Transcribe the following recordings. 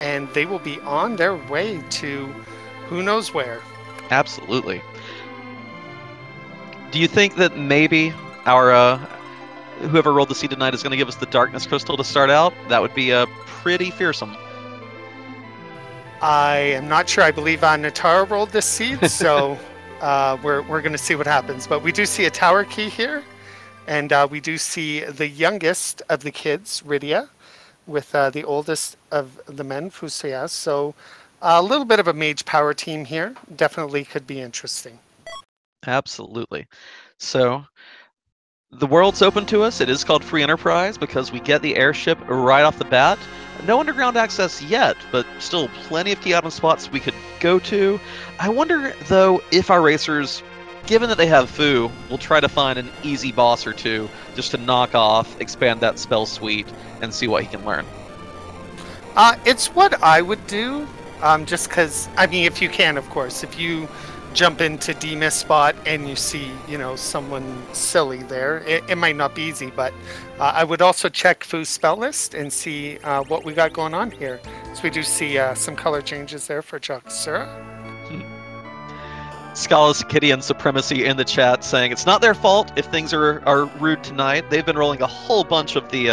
and they will be on their way to who knows where. Absolutely. Do you think that maybe our whoever rolled the seed tonight is going to give us the Darkness Crystal to start out? That would be pretty fearsome. I am not sure. I believe Natara rolled this seed, so we're going to see what happens. But we do see a tower key here, and we do see the youngest of the kids, Rydia, with the oldest of the men, Fusayas. So a little bit of a mage power team here. Definitely could be interesting. Absolutely. So the world's open to us. It is called Free Enterprise because we get the airship right off the bat. No underground access yet, but still plenty of key item spots we could go to. I wonder, though, if our racers, given that they have Fu, will try to find an easy boss or two just to knock off, expand that spell suite, and see what he can learn. It's what I would do, just because, I mean, if you can, of course. If you jump into Demas spot and you see, someone silly there, it might not be easy, but I would also check Fu's spell list and see what we got going on here. So we do see some color changes there for Chakasura. Scholars Kitty and Supremacy in the chat saying it's not their fault if things are rude tonight. They've been rolling a whole bunch of the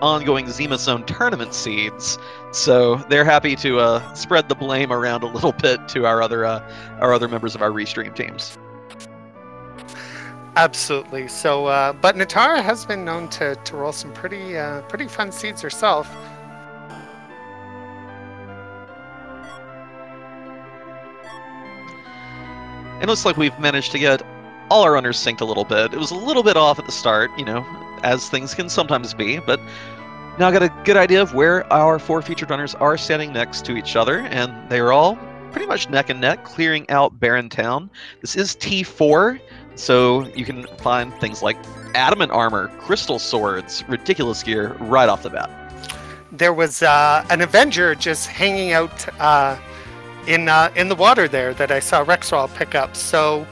ongoing Zima Zone tournament seeds, so they're happy to spread the blame around a little bit to our other members of our restream teams. Absolutely. So, but Natara has been known to roll some pretty fun seeds herself. It looks like we've managed to get all our runners synced a little bit. It was a little bit off at the start, as things can sometimes be, but now I got a good idea of where our 4 featured runners are standing next to each other, and they are all pretty much neck and neck, clearing out Barren Town. This is T4, so you can find things like adamant armor, crystal swords, ridiculous gear right off the bat. There was an Avenger just hanging out in the water there that I saw Rexwall pick up. So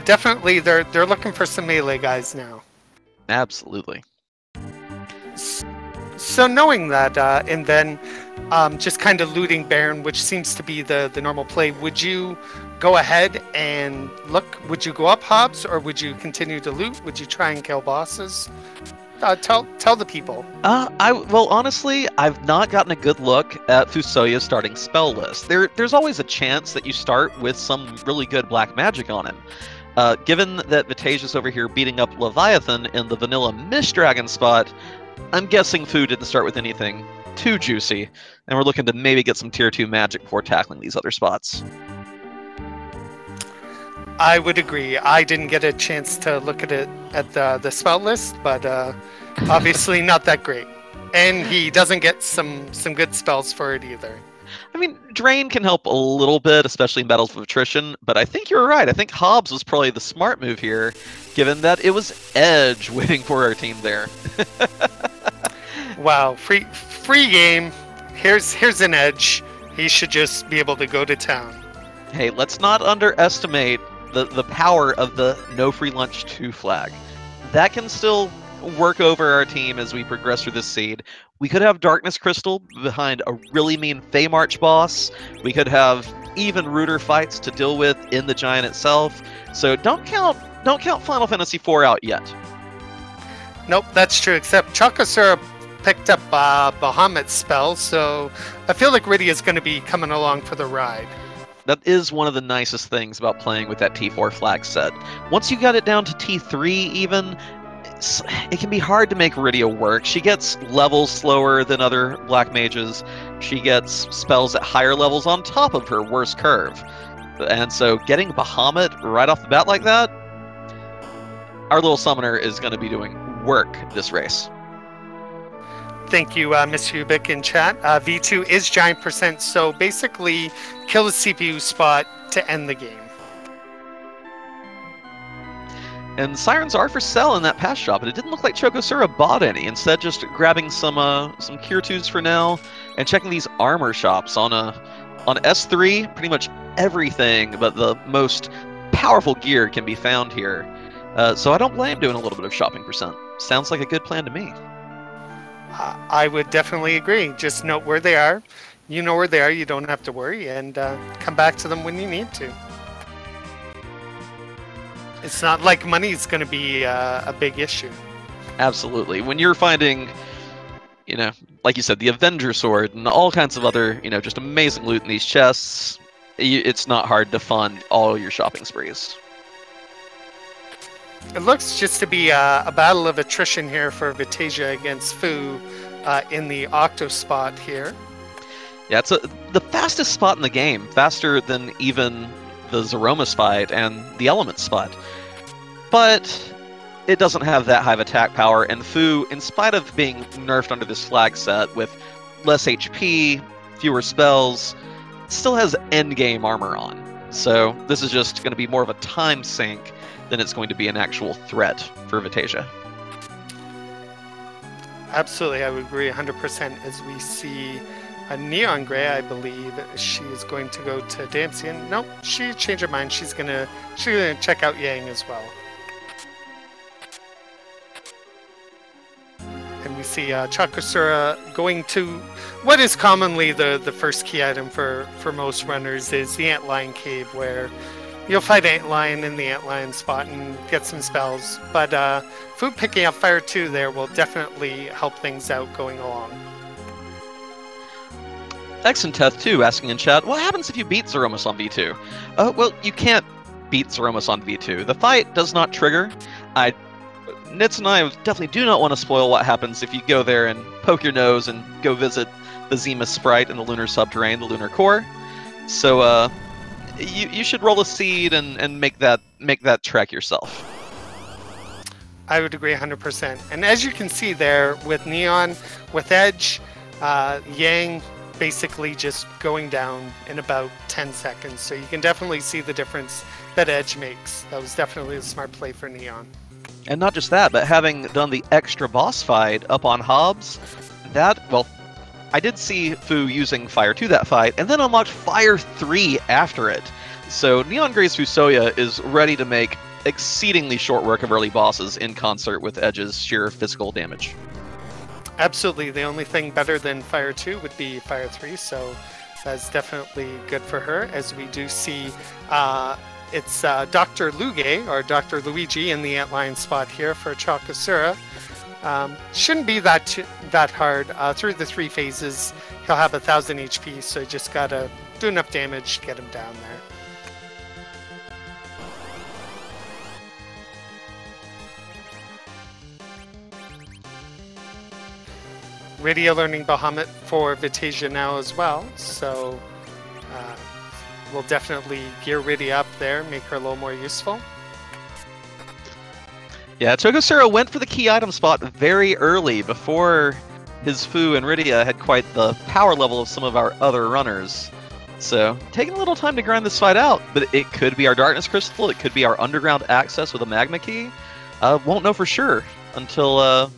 definitely they're looking for some melee guys now. Absolutely. So knowing that, and then just kind of looting Baron, which seems to be the normal play, would you go ahead and look? Would you go up Hobbs, or would you continue to loot? Would you try and kill bosses? Tell the people. Well, honestly, I've not gotten a good look at Fusoya's starting spell list. There's always a chance that you start with some really good black magic on him. Given that Vitage's over here beating up Leviathan in the vanilla Mist Dragon spot, I'm guessing Fu didn't start with anything too juicy, and we're looking to maybe get some tier 2 magic before tackling these other spots. I would agree. I didn't get a chance to look at it at the spell list, but obviously not that great. And he doesn't get some good spells for it either. I mean, Drain can help a little bit, especially in battles of attrition, but I think you're right. I think Hobbs was probably the smart move here, given that it was Edge waiting for our team there. Wow, free game. Here's an Edge. He should just be able to go to town. Hey, let's not underestimate the power of the No Free Lunch 2 flag. That can still work over our team as we progress through this seed. We could have Darkness Crystal behind a really mean Fey March boss. We could have even ruder fights to deal with in the Giant itself. So don't count Final Fantasy IV out yet. Nope, that's true, except Chakasura picked up Bahamut's spell, so I feel like Rydia is going to be coming along for the ride. That is one of the nicest things about playing with that T4 flag set. Once you got it down to T3 even, it can be hard to make Rydia work. She gets levels slower than other black mages. She gets spells at higher levels on top of her worst curve. And so getting Bahamut right off the bat like that, our little summoner is going to be doing work this race. Thank you, Ms. Hubik in chat. V2 is giant %, so basically kill the CPU spot to end the game. And Sirens are for sale in that pass shop, and it didn't look like Chokosura bought any. Instead, just grabbing some Cure 2s for now, and checking these armor shops. On S3, pretty much everything but the most powerful gear can be found here. So I don't blame doing a little bit of shopping %. Sounds like a good plan to me. I would definitely agree. Just note where they are. you know where they are. You don't have to worry, and come back to them when you need to. It's not like money's going to be a big issue. Absolutely. When you're finding, you know, like you said, the Avenger Sword and all kinds of other, you know, just amazing loot in these chests, it's not hard to fund all your shopping sprees. It looks just to be a battle of attrition here for Vitasia against Fu in the Octo spot here. Yeah, it's the fastest spot in the game, faster than even the Zeromus fight and the Element spot. But it doesn't have that high of attack power, and Fu, in spite of being nerfed under this flag set with less HP, fewer spells, still has endgame armor on. So this is just going to be more of a time sink than it's going to be an actual threat for Vitasia. Absolutely, I would agree 100% as we see a Neon Gray, I believe she is going to go to Damsian. Nope, she changed her mind. She's gonna check out Yang as well. And we see Chakasura going to what is commonly the first key item for most runners is the Antlion Cave, where you'll fight Antlion in the Antlion spot and get some spells. But Fu picking up Fire 2 there will definitely help things out going along. Exenteth, too, asking in chat, what happens if you beat Zeromus on V2? Well, you can't beat Zeromus on V2. The fight does not trigger. Nitz and I definitely do not want to spoil what happens if you go there and poke your nose and go visit the Zema Sprite in the Lunar Subterrane, the Lunar Core. So, you should roll a seed and make that trek yourself. I would agree 100%. And as you can see there, with Neon, with Edge, Yang basically just going down in about 10 seconds. So you can definitely see the difference that Edge makes. That was definitely a smart play for Neon. And not just that, but having done the extra boss fight up on Hobbs, I did see Fu using Fire 2 that fight, and then unlocked Fire 3 after it. So Neon Gray's Fusoya is ready to make exceedingly short work of early bosses in concert with Edge's sheer physical damage. Absolutely. The only thing better than Fire 2 would be Fire 3, so that's definitely good for her, as we do see it's Dr. Luge, or Dr. Luigi, in the Antlion spot here for Chakasura. Shouldn't be that hard. Through the 3 phases, he'll have 1,000 HP, so you just gotta do enough damage to get him down there. Radio learning Bahamut for Vitasia now as well, so we'll definitely gear Rydia up there, make her a little more useful. Yeah, Chokosura went for the key item spot very early, before his Fu and Rydia had quite the power level of some of our other runners. So, taking a little time to grind this fight out, but it could be our Darkness Crystal, it could be our underground access with a Magma Key. Won't know for sure until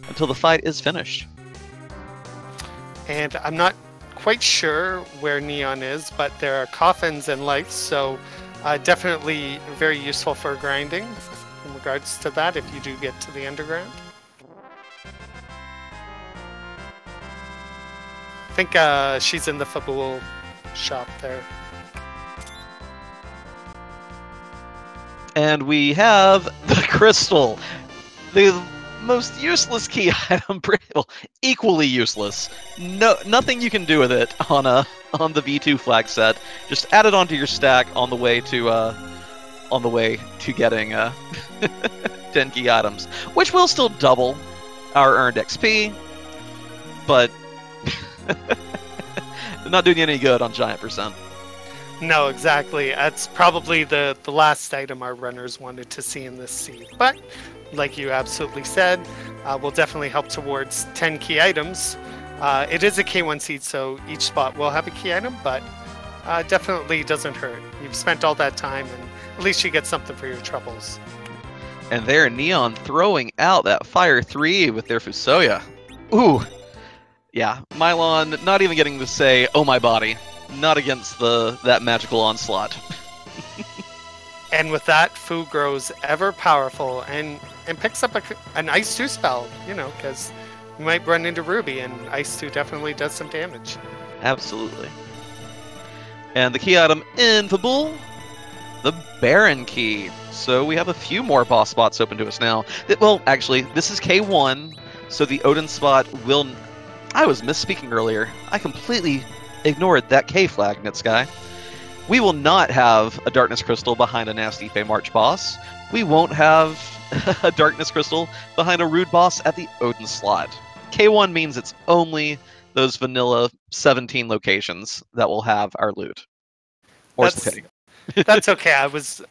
the fight is finished. And I'm not quite sure where Neon is, but there are coffins and lights, so definitely very useful for grinding in regards to that if you do get to the underground. I think she's in the Fabul shop there. And we have the crystal. The most useless key item, well, equally useless. Nothing you can do with it on the V2 flag set. Just add it onto your stack on the way to getting 10 key items, which will still double our earned XP, but not doing any good on giant percent. No, exactly. That's probably the last item our runners wanted to see in this seed, but like you absolutely said, will definitely help towards 10 key items. It is a K1 seed, so each spot will have a key item, but definitely doesn't hurt. You've spent all that time, and at least you get something for your troubles. And there, Neon throwing out that Fire 3 with their Fusoya. Ooh. Yeah, Mylon not even getting to say, oh my body. Not against that magical onslaught. And with that, Fu grows ever powerful and picks up an Ice 2 spell, you know, because you might run into Ruby, and Ice 2 definitely does some damage. Absolutely. And the key item in the bull, the Baron key. So we have a few more boss spots open to us now. Well, actually, this is K1, so the Odin spot will... I was misspeaking earlier. I completely ignored that K flag, Nitsky. We will not have a Darkness Crystal behind a Nasty Fey March boss. We won't have a Darkness Crystal behind a Rude boss at the Odin slot. K1 means it's only those vanilla 17 locations that will have our loot. More's the pity. That's okay. I was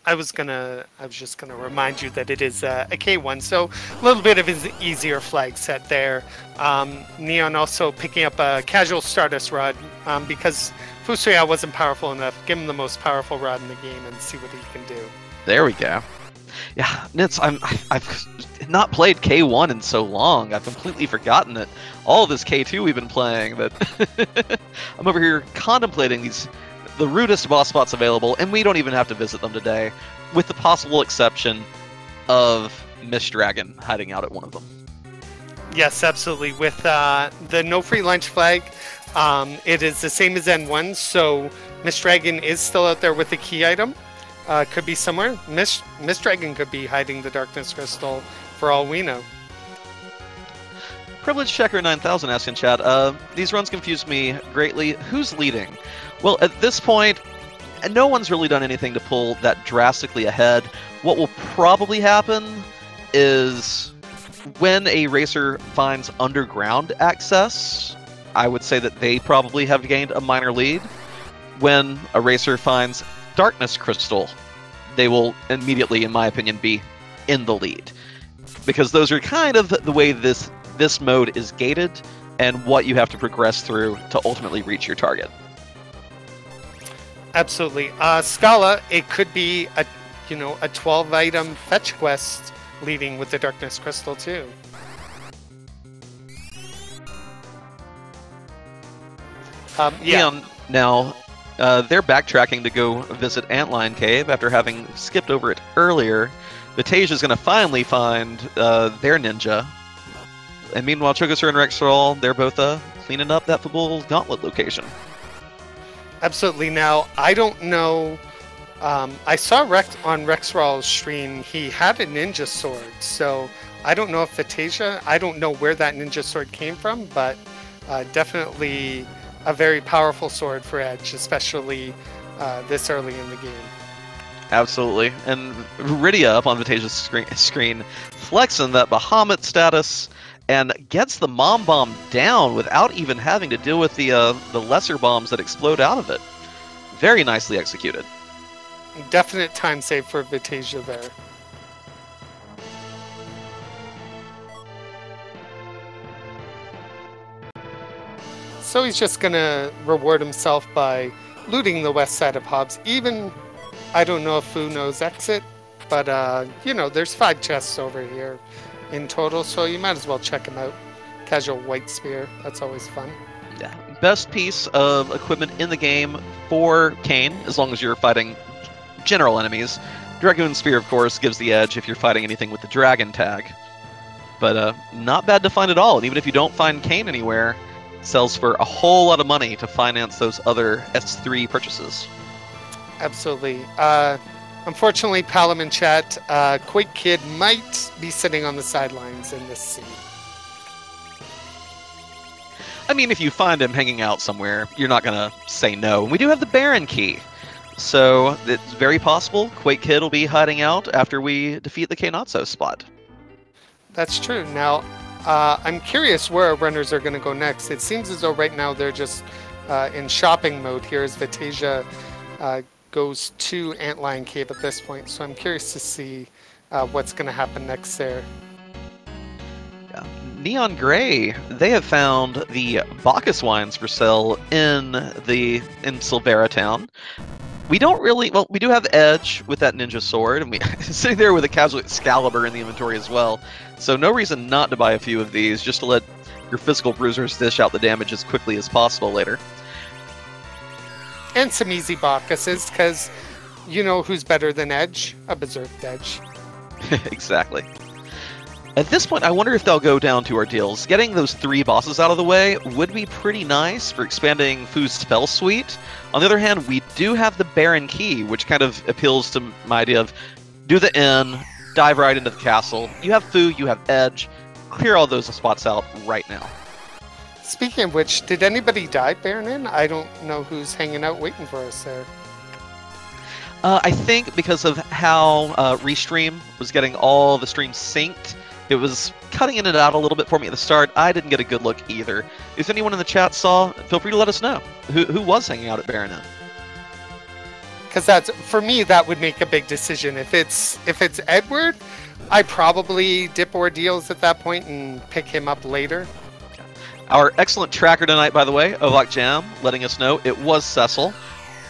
just gonna remind you that it is a K1, so a little bit of an easier flag set there. Neon also picking up a casual Stardust Rod because Fusuya wasn't powerful enough. Give him the most powerful rod in the game and see what he can do. There we go. Yeah, Nits, I've not played K1 in so long. I've completely forgotten it. All of this K2 we've been playing, that I'm over here contemplating the rudest boss spots available, and we don't even have to visit them today, with the possible exception of Mist Dragon hiding out at one of them. Yes, absolutely. With the no free lunch flag, it is the same as N1, so Mist Dragon is still out there with the key item. Could be somewhere. Mist Dragon could be hiding the Darkness Crystal for all we know. Privilege Checker 9000 asks in chat, these runs confuse me greatly. Who's leading? Well, at this point, no one's really done anything to pull that drastically ahead. What will probably happen is when a racer finds underground access, I would say that they probably have gained a minor lead. When a racer finds Darkness Crystal, they will immediately, in my opinion, be in the lead. Because those are kind of the way this mode is gated and what you have to progress through to ultimately reach your target. Absolutely. Scala, it could be a 12-item fetch quest leading with the Darkness Crystal too. Yeah. Now, they're backtracking to go visit Antlion Cave after having skipped over it earlier. Vatasia going to finally find their ninja. And meanwhile, Chogoser and Rexall, they're both cleaning up that Fabul Gauntlet location. Absolutely. Now, I don't know. I saw on Rexall's stream, he had a ninja sword. So I don't know if Vatasia, I don't know where that ninja sword came from, but definitely a very powerful sword for Edge, especially this early in the game. Absolutely. And Rydia up on Vatasia's screen flexing that Bahamut status and gets the Mom Bomb down without even having to deal with the lesser bombs that explode out of it. Very nicely executed. Definite time save for Vatasia there. So he's just going to reward himself by looting the west side of Hobbs. Even, I don't know if Fu knows exit, but, there's 5 chests over here in total, so you might as well check them out. Casual White Spear, that's always fun. Yeah, best piece of equipment in the game for Kain, as long as you're fighting general enemies. Dragoon Spear, of course, gives the edge if you're fighting anything with the Dragon tag. But not bad to find at all, and even if you don't find Kain anywhere, it sells for a whole lot of money to finance those other S3 purchases. Absolutely. Unfortunately, Palom in chat, Quake Kid might be sitting on the sidelines in this scene. I mean, if you find him hanging out somewhere, you're not going to say no. And we do have the Baron key. So it's very possible Quake Kid will be hiding out after we defeat the Keinatsu spot. That's true. Now, I'm curious where our runners are going to go next. It seems as though right now they're just in shopping mode here as Vatasia goes to Antlion Cave at this point. So I'm curious to see what's going to happen next there. Yeah. Neon Gray, they have found the Bacchus wines for sale in Silvera Town. We don't really, well, we do have Edge with that ninja sword, and we sitting there with a casual Excalibur in the inventory as well. So no reason not to buy a few of these, just to let your physical bruisers dish out the damage as quickly as possible later. And some easy Bacchuses, because you know who's better than Edge? A Berserk Edge. Exactly. At this point, I wonder if they'll go down to Ordeals. Getting those 3 bosses out of the way would be pretty nice for expanding Fu's spell suite. On the other hand, we do have the Baron Key, which kind of appeals to my idea of do the inn, dive right into the castle. You have Fu, you have Edge. Clear all those spots out right now. Speaking of which, did anybody die Baron Inn? I don't know who's hanging out waiting for us there. I think because of how Restream was getting all the streams synced, it was cutting in and out a little bit for me at the start. I didn't get a good look either. If anyone in the chat saw, feel free to let us know. Who was hanging out at Baron Inn? Because that's, for me, that would make a big decision. If it's Edward, I probably dip Ordeals at that point and pick him up later. Our excellent tracker tonight, by the way, Ovak Jam, letting us know it was Cecil.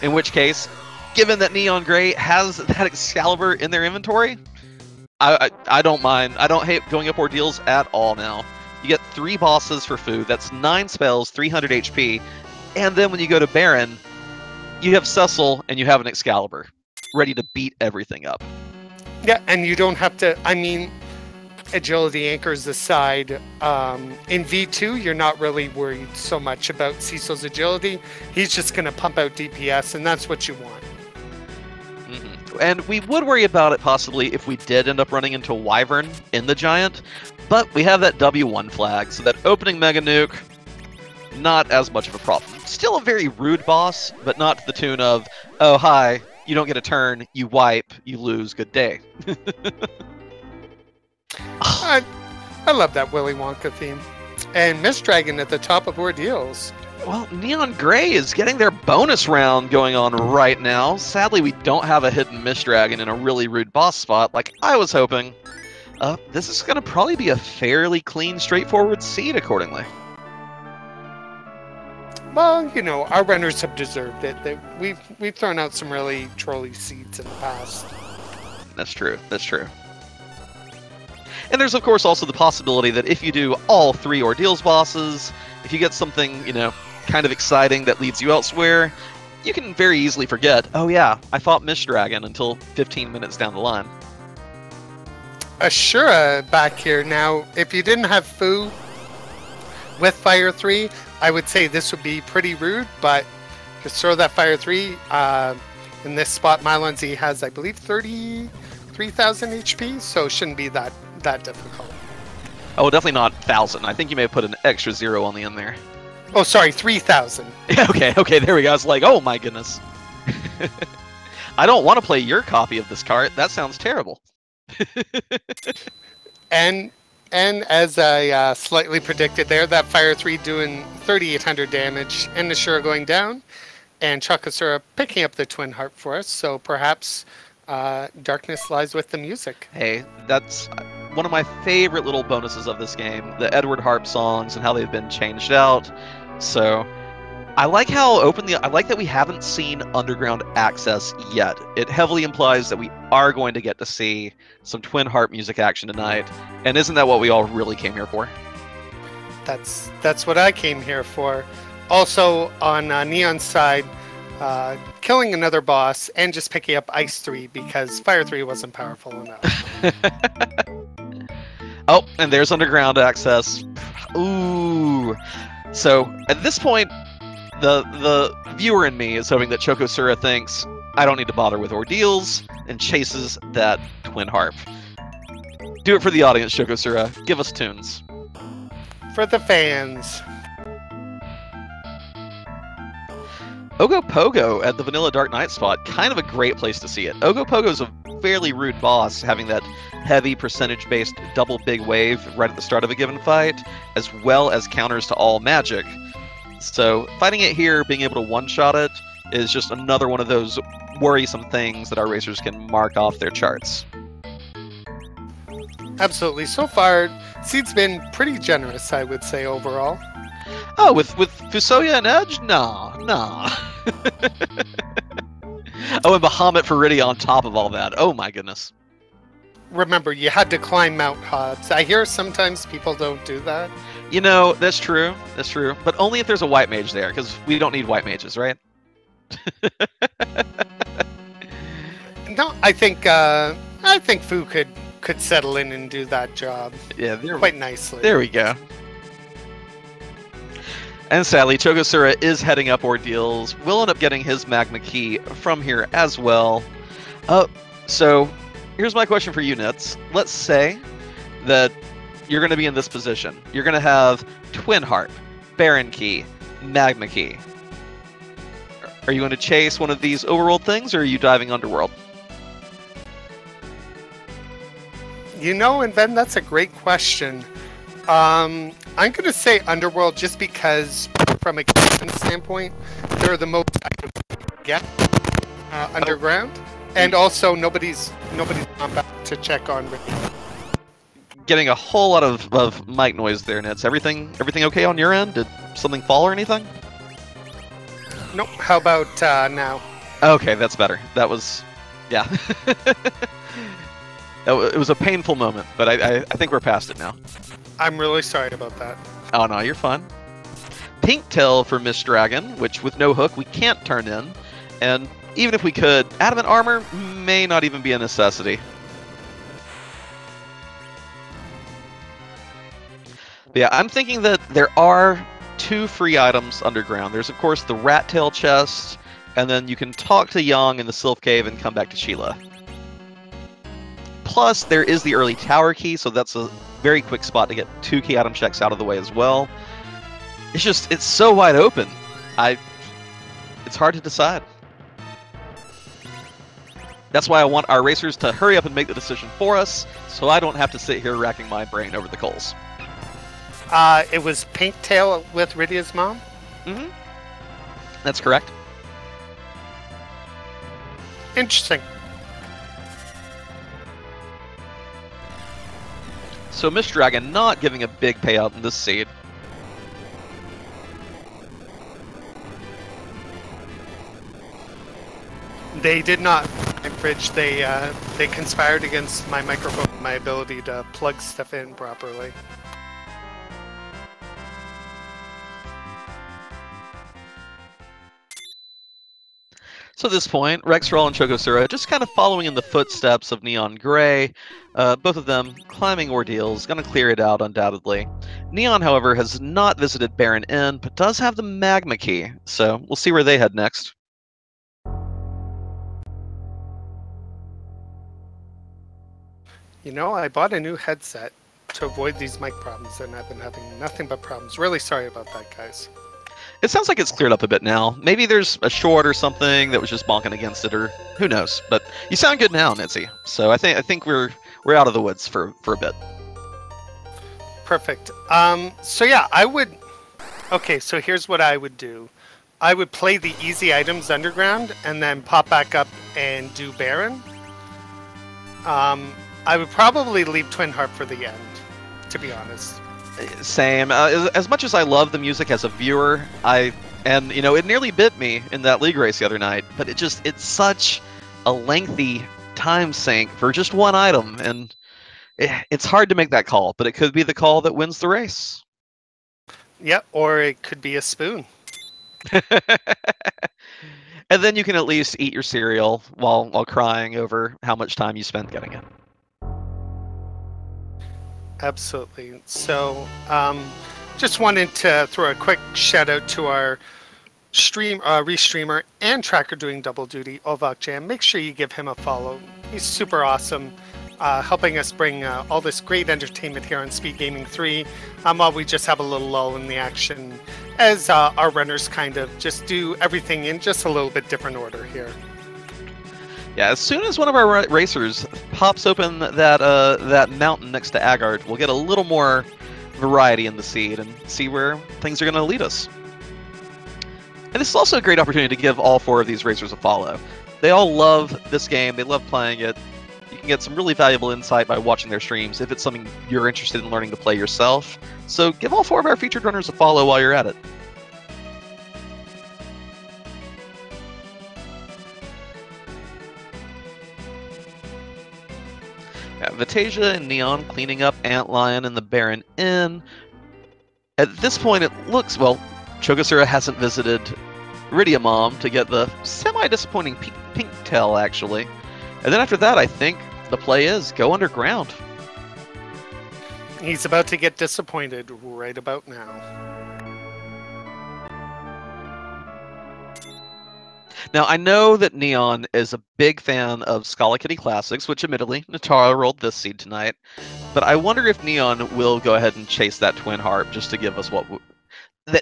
In which case, given that Neon Grey has that Excalibur in their inventory, I don't mind. I don't hate going up Ordeals at all now. You get 3 bosses for Fu. That's 9 spells, 300 HP. And then when you go to Baron, you have Cecil and you have an Excalibur, ready to beat everything up. Yeah, and you don't have to, I mean, agility anchors aside, in V2, you're not really worried so much about Cecil's agility. He's just going to pump out DPS, and that's what you want. And we would worry about it possibly if we did end up running into a Wyvern in the Giant, but we have that W1 flag, so that opening Mega Nuke, not as much of a problem. Still a very rude boss, but not to the tune of, oh hi, you don't get a turn, you wipe, you lose, good day. I love that Willy Wonka theme. And Mist Dragon at the top of Ordeals. Well, Neon Grey is getting their bonus round going on right now. Sadly, we don't have a hidden Mist Dragon in a really rude boss spot like I was hoping. This is going to probably be a fairly clean, straightforward seed accordingly. Well, you know, our runners have deserved it. We've thrown out some really trolly seeds in the past. That's true. That's true. And there's, of course, also the possibility that if you do all 3 Ordeals bosses, if you get something, you know, kind of exciting that leads you elsewhere, you can very easily forget, oh yeah, I fought Mist Dragon until 15 minutes down the line. Ashura back here. Now, if you didn't have Fu with Fire 3, I would say this would be pretty rude, but just throw that Fire 3. In this spot, Mylon has, I believe, 33,000 HP, so it shouldn't be that difficult. Oh, definitely not 1,000. I think you may have put an extra 0 on the end there. Oh, sorry, 3,000. Okay, there we go. I was like, oh my goodness. I don't want to play your copy of this cart. That sounds terrible. and as I slightly predicted there, that Fire 3 doing 3,800 damage, and Ashura going down, and Chakasura picking up the Twin Harp for us, so perhaps darkness lies with the music. Hey, that's one of my favorite little bonuses of this game, the Edward Harp songs and how they've been changed out. So I like how I like that we haven't seen underground access yet. It heavily implies that we are going to get to see some Twin Harp music action tonight. And isn't that what we all really came here for? That's what I came here for. Also on Neon's side, killing another boss and just picking up Ice 3 because Fire 3 wasn't powerful enough. Oh, and there's underground access. Ooh. So at this point, the viewer in me is hoping that Chokosura thinks, I don't need to bother with Ordeals, and chases that Twin Harp. Do it for the audience, Chokosura. Give us tunes. For the fans. Ogopogo at the Vanilla Dark Knight spot, kind of a great place to see it. Ogopogo's a fairly rude boss, having that heavy percentage-based double big wave right at the start of a given fight, as well as counters to all magic. So fighting it here, being able to one-shot it, is just another one of those worrisome things that our racers can mark off their charts. Absolutely. So far, Seed's been pretty generous, I would say, overall. Oh, with Fusoya and Edge? Nah. Oh, and Bahamut for Riddy on top of all that. Oh my goodness. Remember, you had to climb Mount Hobbs. I hear sometimes people don't do that. You know, that's true. That's true. But only if there's a white mage there, because we don't need white mages, right? No, I think Fu could could settle in and do that job Yeah, quite nicely. There we go. And sadly, Chogosura is heading up Ordeals. Will end up getting his Magma Key from here as well. So here's my question for you, Nits. Let's say that you're going to be in this position. You're going to have Twin Harp, Baron Key, Magma Key. Are you going to chase one of these overworld things, or are you diving underworld? You know, and Ben, that's a great question. I'm going to say underworld just because, from a game standpoint, they're the most items you can get underground, and also nobody's gone back to check on Ricky. Getting a whole lot of mic noise there, Nits. Everything okay on your end? Did something fall or anything? Nope. How about now? Okay, that's better. That was, yeah. It was a painful moment, but I think we're past it now. I'm really sorry about that. Oh no, you're fine. Pink Tail for Mist Dragon, which with no hook we can't turn in, and even if we could, Adamant Armor may not even be a necessity. But yeah, I'm thinking that there are 2 free items underground. There's of course the Rat Tail chest, and then you can talk to Yang in the Sylph Cave and come back to Sheila. Plus, there is the early tower key, so that's a very quick spot to get 2 key item checks out of the way as well. It's so wide open. It's hard to decide. That's why I want our racers to hurry up and make the decision for us, so I don't have to sit here racking my brain over the coals. It was Pink Tail with Rydia's mom? Mm-hmm. That's correct. Interesting. So Mist Dragon not giving a big payout in this seed. They did not. Bridge. They conspired against my microphone, my ability to plug stuff in properly. So at this point, Rexroll and Chogosura just kind of following in the footsteps of Neon Gray, both of them climbing ordeals, gonna clear it out undoubtedly. Neon, however, has not visited Baron Inn, but does have the Magma Key, so we'll see where they head next. You know, I bought a new headset to avoid these mic problems, and I've been having nothing but problems. Really sorry about that, guys. It sounds like it's cleared up a bit now. Maybe there's a short or something that was just bonking against it, or who knows. But you sound good now, Nitzy. So I think we're out of the woods for a bit. Perfect. So yeah, I would. Okay, so here's what I would do. I would play the easy items underground, and then pop back up and do Baron. I would probably leave Twin Harp for the end, to be honest. Same. As much as I love the music as a viewer, and you know, it nearly bit me in that league race the other night, but it's such a lengthy time sink for just one item, and it's hard to make that call, but it could be the call that wins the race. Yeah, or it could be a spoon. And then you can at least eat your cereal while crying over how much time you spent getting it. Absolutely. So, just wanted to throw a quick shout out to our restreamer and tracker doing double duty, Ovak Jam. Make sure you give him a follow. He's super awesome, helping us bring all this great entertainment here on Speed Gaming 3, while we just have a little lull in the action, as our runners kind of just do everything in just a little bit different order here. Yeah, as soon as one of our racers pops open that mountain next to Agard, we'll get a little more variety in the seed and see where things are going to lead us. And this is also a great opportunity to give all 4 of these racers a follow. They all love this game, they love playing it. You can get some really valuable insight by watching their streams if it's something you're interested in learning to play yourself. So give all 4 of our featured runners a follow while you're at it. Yeah, Vitasia and Neon cleaning up Antlion and the Baron Inn. At this point, it looks, well, Chogosura hasn't visited Rydia Mom to get the semi-disappointing pink tail, actually. And then after that, I think the play is go underground. He's about to get disappointed right about now. Now, I know that Neon is a big fan of Scala Kitty Classics, which admittedly, Natara rolled this seed tonight. But I wonder if Neon will go ahead and chase that Twin Harp just to give us what...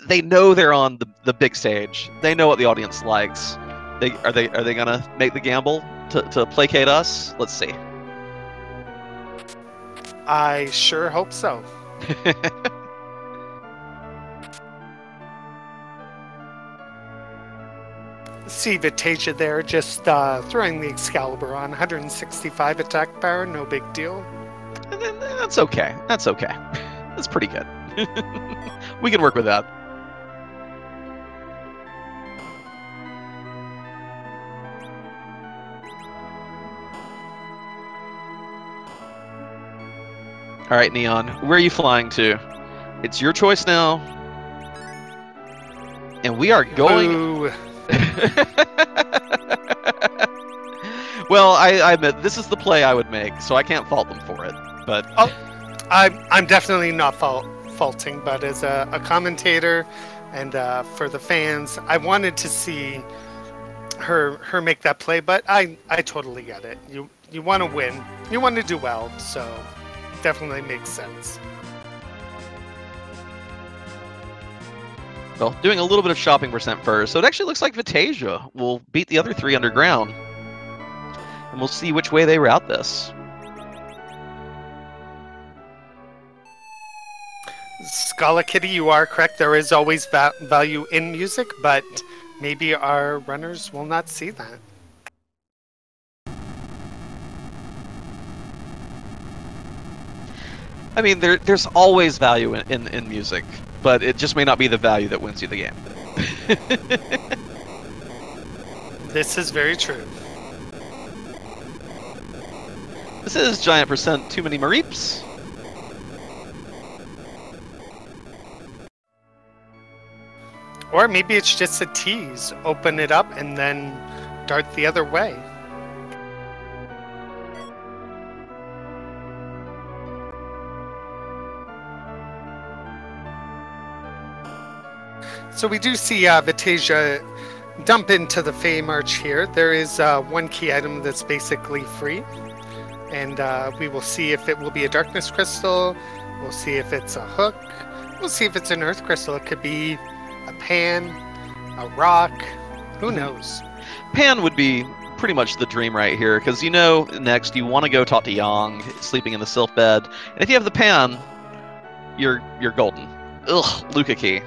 They know they're on the big stage. They know what the audience likes. Are they gonna make the gamble to placate us? Let's see. I sure hope so. See Vitasia there, just throwing the Excalibur on 165 attack power, no big deal. That's okay. That's okay. That's pretty good. We can work with that. All right, Neon, where are you flying to? It's your choice now. And we are going... Well, I admit, this is the play I would make, so I can't fault them for it. But I'm definitely not faulting, but as a commentator and for the fans, I wanted to see her make that play, but I totally get it. You want to win. You want to do well, so definitely makes sense. Well, doing a little bit of shopping percent first, so it actually looks like Vitasia will beat the other three underground. And we'll see which way they route this. Scala Kitty, you are correct. There is always value in music, but maybe our runners will not see that. I mean, there's always value in music, but it just may not be the value that wins you the game. This is very true. This is giant percent too many Mareeps. Or maybe it's just a tease. Open it up and then dart the other way. So we do see Vitasia dump into the Fey March here. There is one key item that's basically free. And we will see if it will be a Darkness Crystal. We'll see if it's a hook. We'll see if it's an Earth Crystal. It could be a pan, a rock. Who knows? Pan would be pretty much the dream right here, because you know next you want to go talk to Yang, sleeping in the sylph bed. And if you have the pan, you're golden. Ugh, Luca key.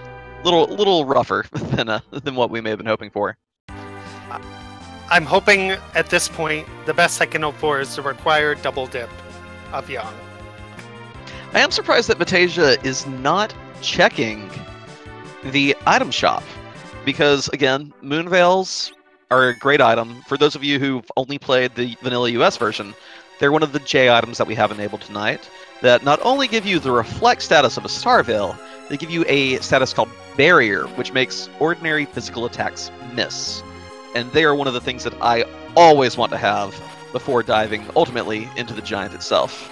Little rougher than what we may have been hoping for. I'm hoping at this point the best I can hope for is the required double dip of Yang. I am surprised that Vitasia is not checking the item shop, because again, Moonveils are a great item. For those of you who've only played the vanilla US version, they're one of the J items that we have enabled tonight that not only give you the reflect status of a Star Veil, they give you a status called Barrier, which makes ordinary physical attacks miss. And they are one of the things that I always want to have before diving ultimately into the giant itself.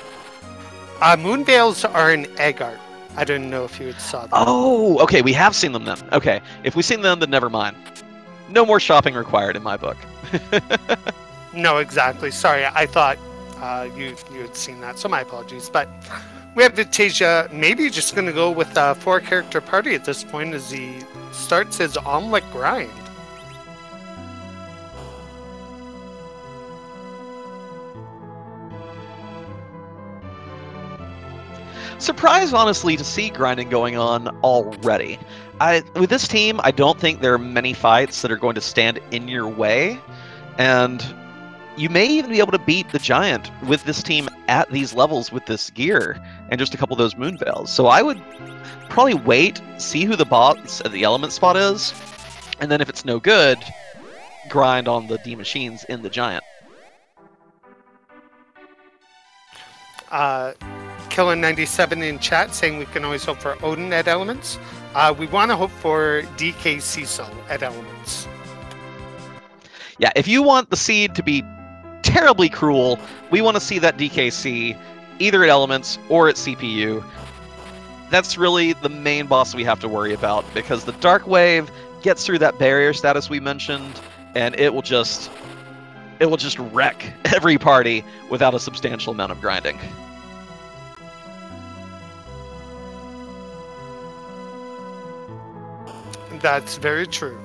Moonveils are an egg art. I didn't know if you had saw them. Oh, okay, we have seen them then. Okay, if we've seen them, then never mind. No more shopping required in my book. No, exactly. Sorry, I thought you had seen that, so my apologies. But we have Vitasia maybe just going to go with a 4-character party at this point as he starts his omelet grind. Surprised, honestly, to see grinding going on already. With this team, I don't think there are many fights that are going to stand in your way, and you may even be able to beat the giant with this team at these levels with this gear and just a couple of those Moonveils. So I would probably wait, see who the boss at the element spot is, and then if it's no good, grind on the D machines in the giant. Killin97 in chat saying we can always hope for Odin at elements. We want to hope for DK Cecil at elements. Yeah, if you want the seed to be terribly cruel. We want to see that DKC either at Elements or at CPU. That's really the main boss we have to worry about, because the Dark Wave gets through that barrier status we mentioned, and it will just wreck every party without a substantial amount of grinding. That's very true.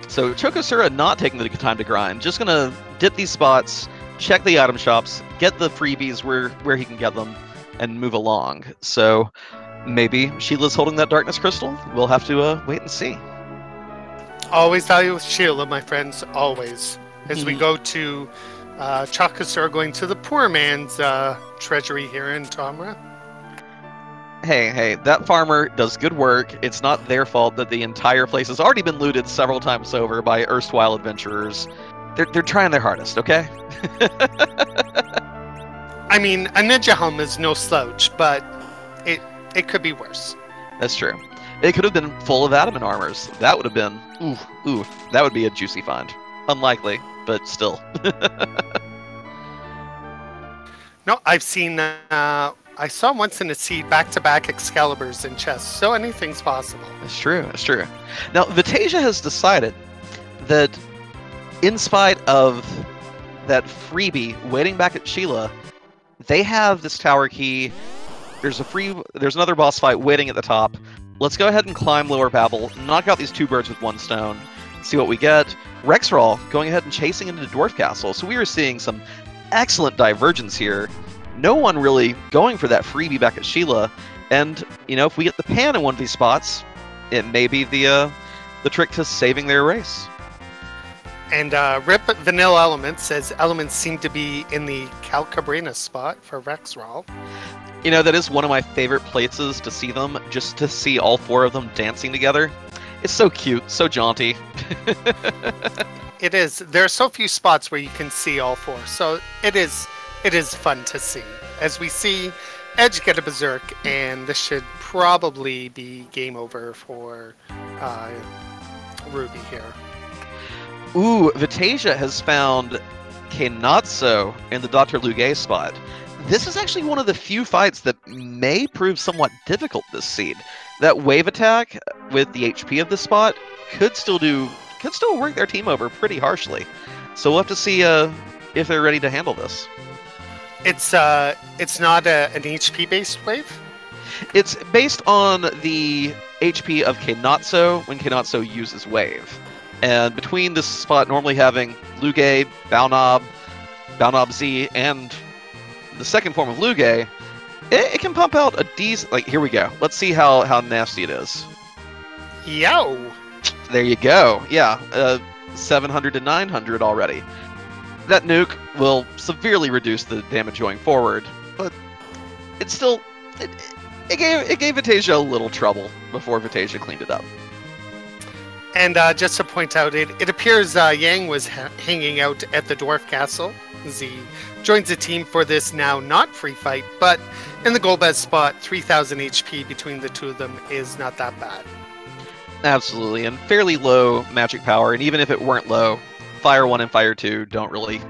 So Chokosura not taking the time to grind, just gonna dip these spots, check the item shops, get the freebies where he can get them, and move along. So maybe Sheila's holding that Darkness Crystal. We'll have to wait and see. Always value with Sheila, my friends, always. As we go to Chokosura going to the poor man's treasury here in Tomra. Hey, that farmer does good work. It's not their fault that the entire place has already been looted several times over by erstwhile adventurers. They're trying their hardest, okay? I mean, a ninja helm is no slouch, but it could be worse. That's true. It could have been full of adamant armors. That would have been, ooh, that would be a juicy find. Unlikely, but still. No, I've seen... I saw once in a seed back-to-back Excaliburs in chests, so anything's possible. That's true, that's true. Now, Vitasia has decided that in spite of that freebie waiting back at Sheila, they have this tower key. There's another boss fight waiting at the top. Let's go ahead and climb Lower Babel, knock out these two birds with one stone, see what we get. Rexrall going ahead and chasing into the Dwarf Castle. So we are seeing some excellent divergence here. No one really going for that freebie back at Sheila, and if we get the pan in one of these spots, it may be the trick to saving their race. And Rip Vanilla Elements says elements seem to be in the Calcabrina spot for Rexrall. That is one of my favorite places to see them, just to see all four of them dancing together. It's so cute, so jaunty. It is. There are so few spots where you can see all four, so it is fun to see. As we see Edge get a Berserk, and this should probably be game over for Ruby here. Ooh, Vitasia has found Kenatsu in the Dr. Luge spot. This is actually one of the few fights that may prove somewhat difficult this seed. That wave attack with the HP of this spot could still work their team over pretty harshly. So we'll have to see if they're ready to handle this. It's not an HP based wave? It's based on the HP of Kenatsu when Kenatsu uses wave. And between this spot normally having Luge, Baonob Z, and the second form of Luge, it can pump out a decent... Like, here we go. Let's see how nasty it is. Yo! There you go. Yeah, 700 to 900 already. That nuke will severely reduce the damage going forward, but it's still... It gave Vitasia a little trouble before Vitasia cleaned it up. And just to point out, it appears Yang was hanging out at the Dwarf Castle. Z joins the team for this now not free fight, but in the Golbez spot, 3000 HP between the two of them is not that bad. Absolutely, and fairly low magic power, and even if it weren't low, Fire 1 and Fire 2 don't really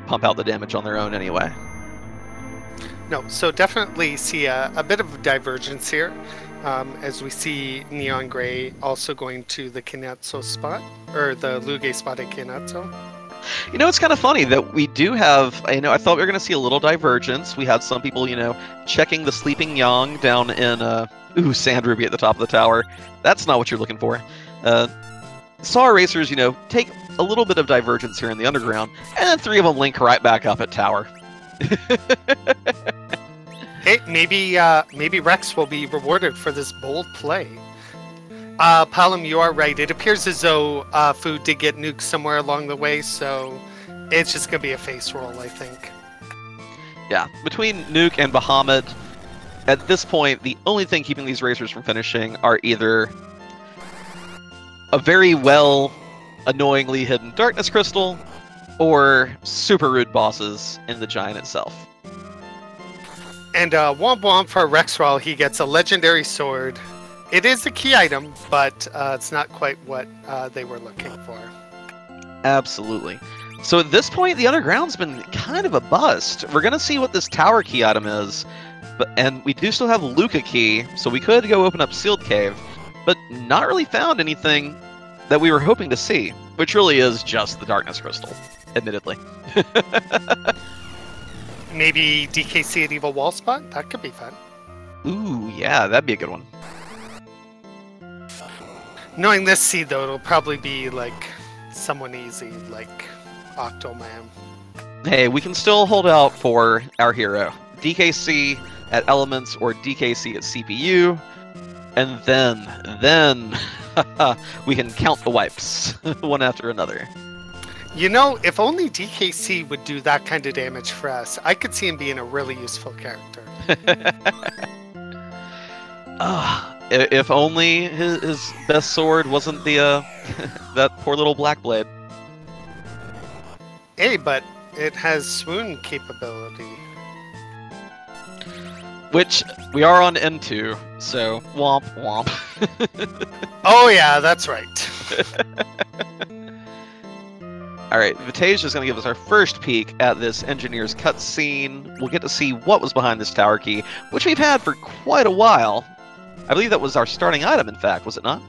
pump out the damage on their own anyway. No, so definitely see a bit of divergence here. As we see Neon Gray also going to the Kenatsu spot, or the Luge spot at Kenatsu. It's kind of funny that we do have, I thought we were going to see a little divergence. We had some people, checking the Sleeping Yang down in, Sand Ruby at the top of the tower. That's not what you're looking for. Saw Racers, take a little bit of divergence here in the underground, and then three of them link right back up at tower. Hey, maybe Rex will be rewarded for this bold play. Palom, you are right. It appears as though Food did get nuked somewhere along the way, so it's just going to be a face roll, I think. Yeah, between Nuke and Bahamut, at this point, the only thing keeping these racers from finishing are either a very well, annoyingly hidden Darkness Crystal, or super rude bosses in the Giant itself. And Womp Womp for Rexroll, he gets a legendary sword. It is a key item, but it's not quite what they were looking for. Absolutely. So at this point, the underground's been kind of a bust. We're going to see what this tower key item is, and we do still have Luca key, so we could go open up Sealed Cave, but not really found anything that we were hoping to see, which really is just the Darkness Crystal, admittedly. Maybe DKC at Evil Wall Spot? That could be fun. Ooh, yeah, that'd be a good one. Knowing this seed, though, it'll probably be like someone easy, like Octoman. Hey, we can still hold out for our hero. DKC at Elements or DKC at CPU, and then we can count the wipes, one after another. You know, if only DKC would do that kind of damage for us, I could see him being a really useful character. If only his best sword wasn't the that poor little black blade. Hey, but it has swoon capability. Which we are on N2, so womp womp. Oh yeah, that's right. Alright, Vitasia is going to give us our first peek at this engineer's cutscene. We'll get to see what was behind this tower key, which we've had for quite a while. I believe that was our starting item, in fact, was it not?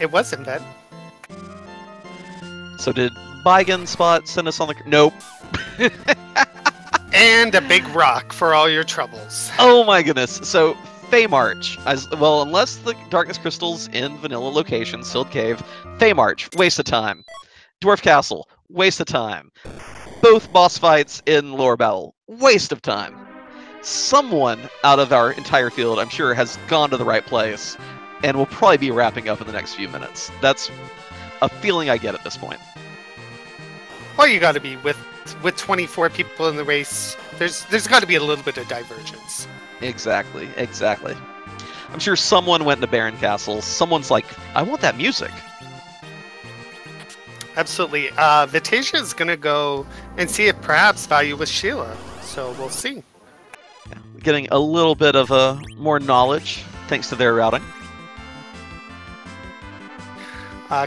It was in bed. So did Bygone Spot send us on the... Nope. And a big rock for all your troubles. Oh my goodness. So, Feymarch. Well, unless the Darkness Crystal's in vanilla location, Sealed Cave, Feymarch, waste of time. Dwarf Castle, waste of time. Both boss fights in Lower Battle, waste of time. Someone out of our entire field, I'm sure, has gone to the right place, and will probably be wrapping up in the next few minutes. That's a feeling I get at this point. Well, you got to be with 24 people in the race. There's got to be a little bit of divergence. Exactly. I'm sure someone went to Baron Castle. Someone's like, I want that music. Absolutely. Vitasia is going to go and see if perhaps Value with Sheila. So we'll see. Yeah, getting a little bit of more knowledge thanks to their routing.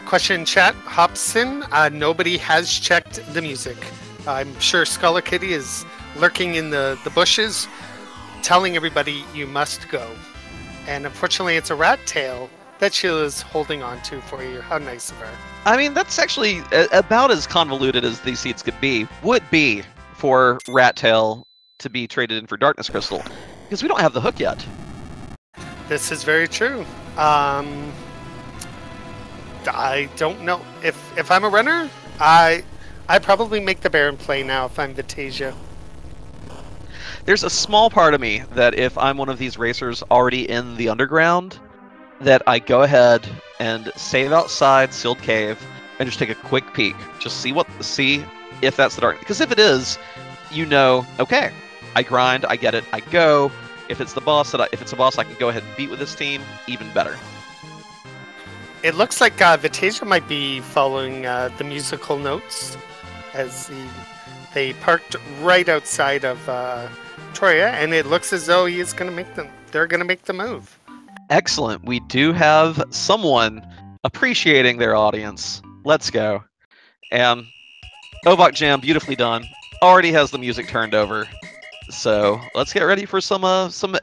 Question in chat, Hobson. Nobody has checked the music. I'm sure Skuller Kitty is lurking in the bushes, telling everybody you must go. And unfortunately, it's a rat tail that Sheila's holding on to for you. How nice of her. I mean, that's actually about as convoluted as these seeds could be. Would be for Rat Tail to be traded in for Darkness Crystal, because we don't have the hook yet. This is very true. I don't know. If I'm a runner, I probably make the Baron play now if I'm Vitasia. There's a small part of me that if I'm one of these racers already in the underground, that I go ahead and save outside Sealed Cave and just take a quick peek. Just see if that's the dark. Because if it is, you know, okay, I grind, I get it, I go. If it's the boss if it's a boss I can go ahead and beat with this team, even better. It looks like Vitasia might be following the musical notes as they parked right outside of Troya, and it looks as though he's going to make them. They're going to make the move. Excellent. We do have someone appreciating their audience. Let's go. And Ovok Jam, beautifully done. Already has the music turned over. So let's get ready for some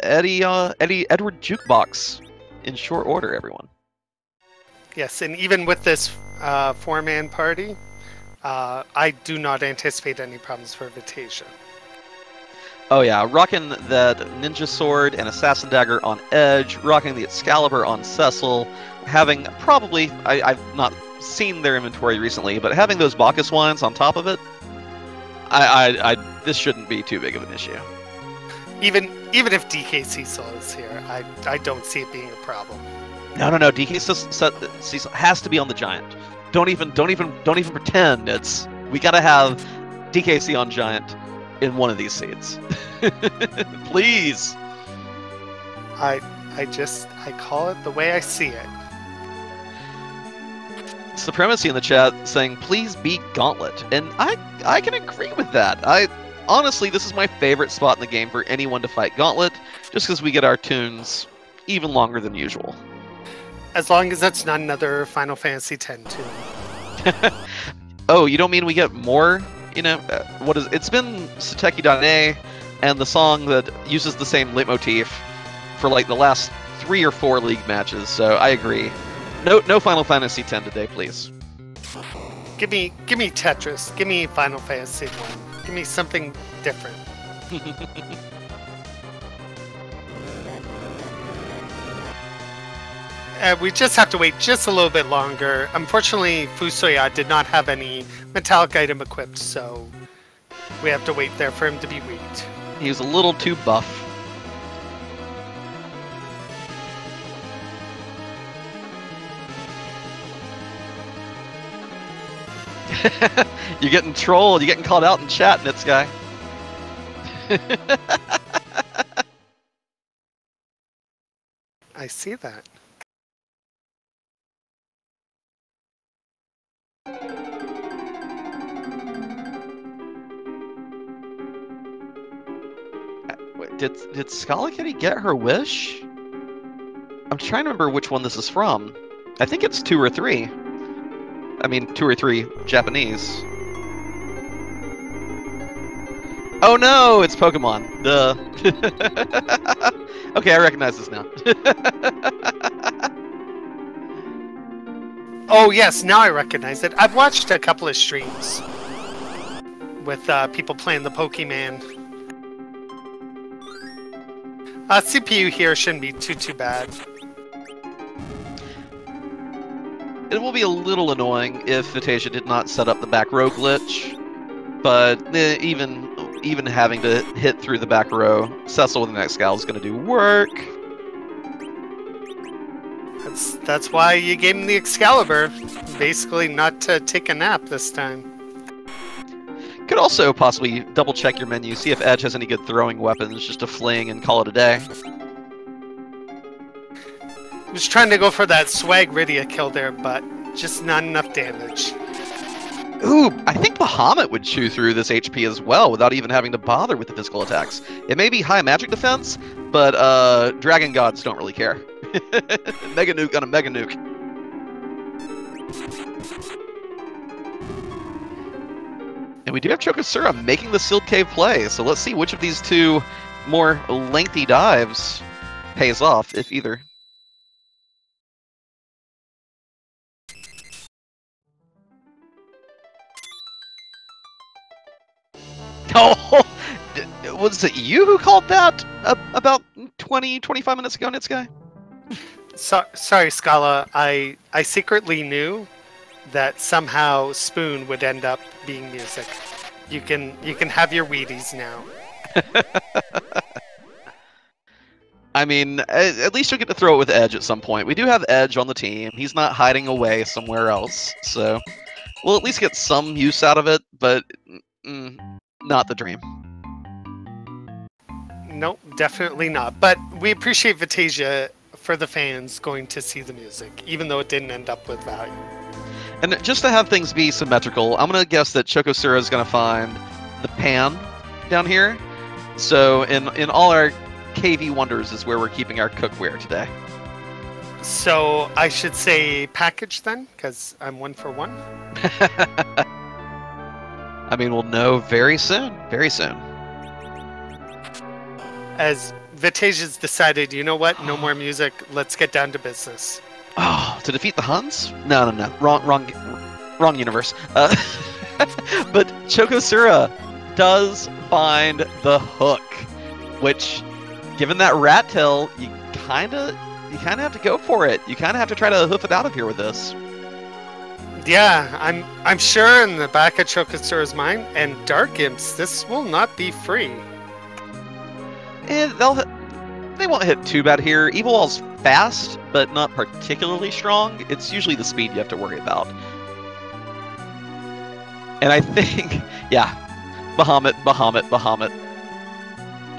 Eddie Edward Jukebox in short order, everyone. Yes, and even with this four-man party, I do not anticipate any problems for Vitasia. Oh yeah, rocking that ninja sword and assassin dagger on Edge, rocking the Excalibur on Cecil, having probably, I've not seen their inventory recently, but having those Bacchus wines on top of it, this shouldn't be too big of an issue. Even if DK Cecil is here, I don't see it being a problem. No, DK Cecil has to be on the Giant. Don't even pretend it's. We gotta have DKC on Giant in one of these seeds. Please. I call it the way I see it. Supremacy in the chat saying, please beat Gauntlet. And I can agree with that. honestly, this is my favorite spot in the game for anyone to fight Gauntlet, just because we get our tunes even longer than usual. As long as that's not another Final Fantasy X tune. Oh, you don't mean we get more? You know, it's been Sateki.A and the song that uses the same leitmotif for like the last 3 or 4 League matches, so I agree. No Final Fantasy X today, please. Give me Tetris. Give me Final Fantasy 1. Give me something different. We just have to wait just a little bit longer. Unfortunately, Fusoya did not have any metallic item equipped, so we have to wait there for him to be weak. He was a little too buff. You're getting trolled. You're getting called out in chat, Nits guy. I see that. Wait, did Scala Kitty get her wish? I'm trying to remember which one this is from. I think it's 2 or 3. I mean, 2 or 3 Japanese. Oh no, it's Pokemon. Duh. Okay, I recognize this now. Oh yes, now I recognize it. I've watched a couple of streams with people playing the Pokemon. CPU here shouldn't be too bad. It will be a little annoying if Vitasia did not set up the back row glitch, but even having to hit through the back row, Cecil with an Excal is going to do work. That's why you gave him the Excalibur, basically not to take a nap this time. Could also possibly double check your menu, see if Edge has any good throwing weapons, just to fling and call it a day. I was trying to go for that Swag Rydia kill there, but just not enough damage. Ooh, I think Bahamut would chew through this HP as well without even having to bother with the physical attacks. It may be high magic defense, but Dragon Gods don't really care. Mega Nuke on a Mega Nuke. And we do have Chokosura making the Sealed Cave play, so let's see which of these two more lengthy dives pays off, if either. Oh, was it you who called that about 25 minutes ago, Nits guy? Sorry, Scala. I secretly knew that somehow Spoon would end up being music. You can have your Wheaties now. I mean, at least you'll get to throw it with Edge at some point. We do have Edge on the team. He's not hiding away somewhere else, so we'll at least get some use out of it, but not the dream. Nope, definitely not. But we appreciate Vitasia for the fans going to see the music, even though it didn't end up with value. And just to have things be symmetrical, I'm going to guess that Chokosura is going to find the pan down here. So in all our KV wonders is where we're keeping our cookware today. So I should say package then, because I'm 1 for 1. I mean, we'll know very soon. Very soon. As Vitasia's decided, you know what? No more music. Let's get down to business. Oh, to defeat the Huns? No. Wrong universe. But Chokosura does find the hook, which, given that rat tail, you kind of have to go for it. You kind of have to try to hoof it out of here with this. Yeah, I'm sure in the back of Chokosura's mind, and Dark Imps, this will not be free. And they won't hit too bad here. Evil Wall's fast, but not particularly strong. It's usually the speed you have to worry about. And I think, yeah, Bahamut.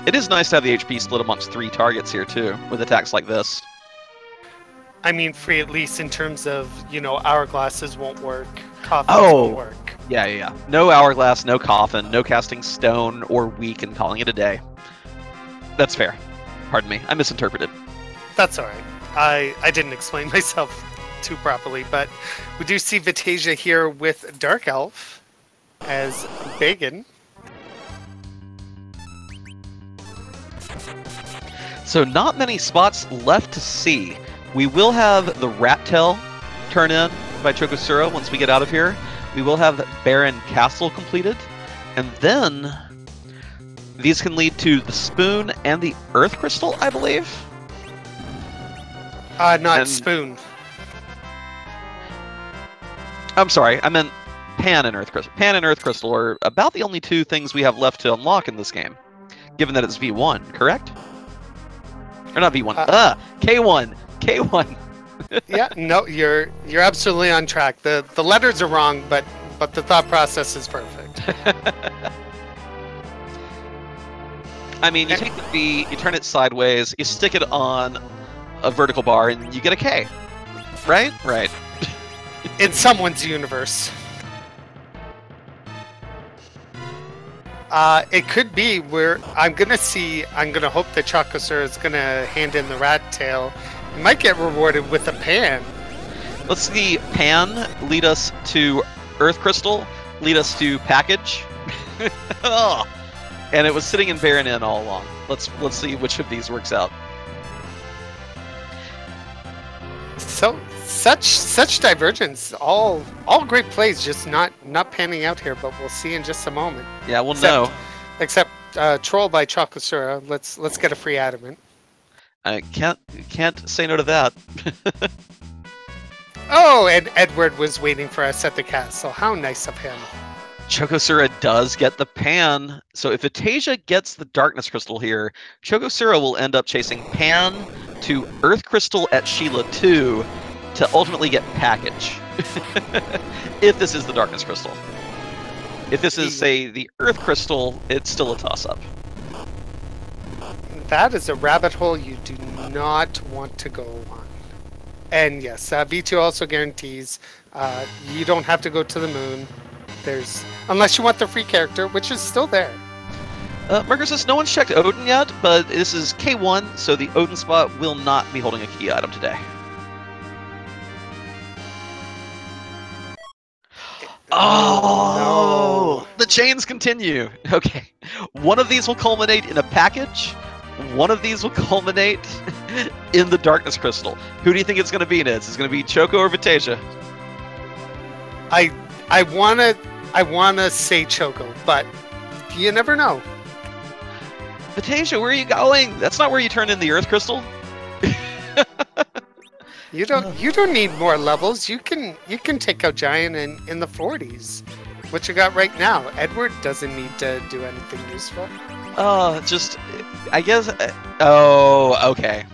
It is nice to have the HP split amongst 3 targets here, too, with attacks like this. I mean, free at least in terms of, hourglasses won't work, coffins won't work. Yeah. No hourglass, no coffin, no casting stone or weak and calling it a day. That's fair. Pardon me, I misinterpreted. That's all right. I didn't explain myself too properly, but we do see Vitasia here with Dark Elf as Bagan. So not many spots left to see. We will have the Rat Tail turn in by Chokosura once we get out of here. We will have Baron Castle completed. And then these can lead to the Spoon and the Earth Crystal, I believe. Not Spoon. I'm sorry, I meant Pan and Earth Crystal. Pan and Earth Crystal are about the only two things we have left to unlock in this game, given that it's V1, correct? Or not V1. K1. K1. Yeah, no, you're absolutely on track. The letters are wrong, but the thought process is perfect. I mean, you take the V, you turn it sideways, you stick it on a vertical bar, and you get a K. Right? Right. In someone's universe. It could be where I'm gonna hope that Chokosura is gonna hand in the Rat Tail. You might get rewarded with a Pan. Let's see, Pan lead us to Earth Crystal, lead us to Package. Oh. And it was sitting in Baron Inn all along. Let's see which of these works out. So such divergence. All great plays, just not panning out here. But we'll see in just a moment. Yeah, we'll know. Except Troll by Chokosura. Let's get a free adamant. I can't say no to that. Oh, and Edward was waiting for us at the castle. How nice of him. Chokosura does get the Pan. So if Vitasia gets the Darkness Crystal here, Chokosura will end up chasing Pan to Earth Crystal at Sheila 2 to ultimately get Package. If this is the Darkness Crystal. If this is, say, the Earth Crystal, it's still a toss-up. That is a rabbit hole you do not want to go on. And yes, V2 also guarantees you don't have to go to the moon. Unless you want the free character, which is still there. Merker says no one's checked Odin yet, but this is K1, so the Odin spot will not be holding a key item today. Oh, no. The chains continue. Okay, one of these will culminate in a package. One of these will culminate in the Darkness Crystal. Who do you think it's going to be, Nids? Is it going to be Choco or Vitasia? I wanna say Choco, but you never know. Vitasia, where are you going? That's not where you turn in the Earth Crystal. You don't need more levels. You can take out Giant in the 40s. What you got right now? Edward doesn't need to do anything useful. I guess. Oh, okay.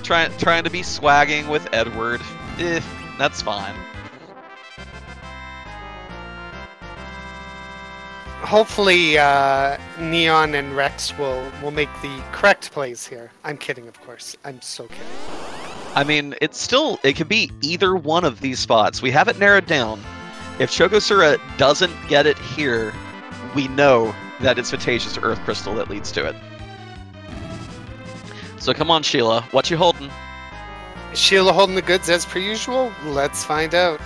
Trying to be swagging with Edward. That's fine. Hopefully, Neon and Rex will make the correct plays here. I'm kidding, of course. I'm so kidding. I mean, it could be either one of these spots. We have it narrowed down. If Chokosura doesn't get it here, we know that it's Vitasia's Earth Crystal that leads to it. So come on, Sheila. What you holding? Sheila holding the goods as per usual? Let's find out.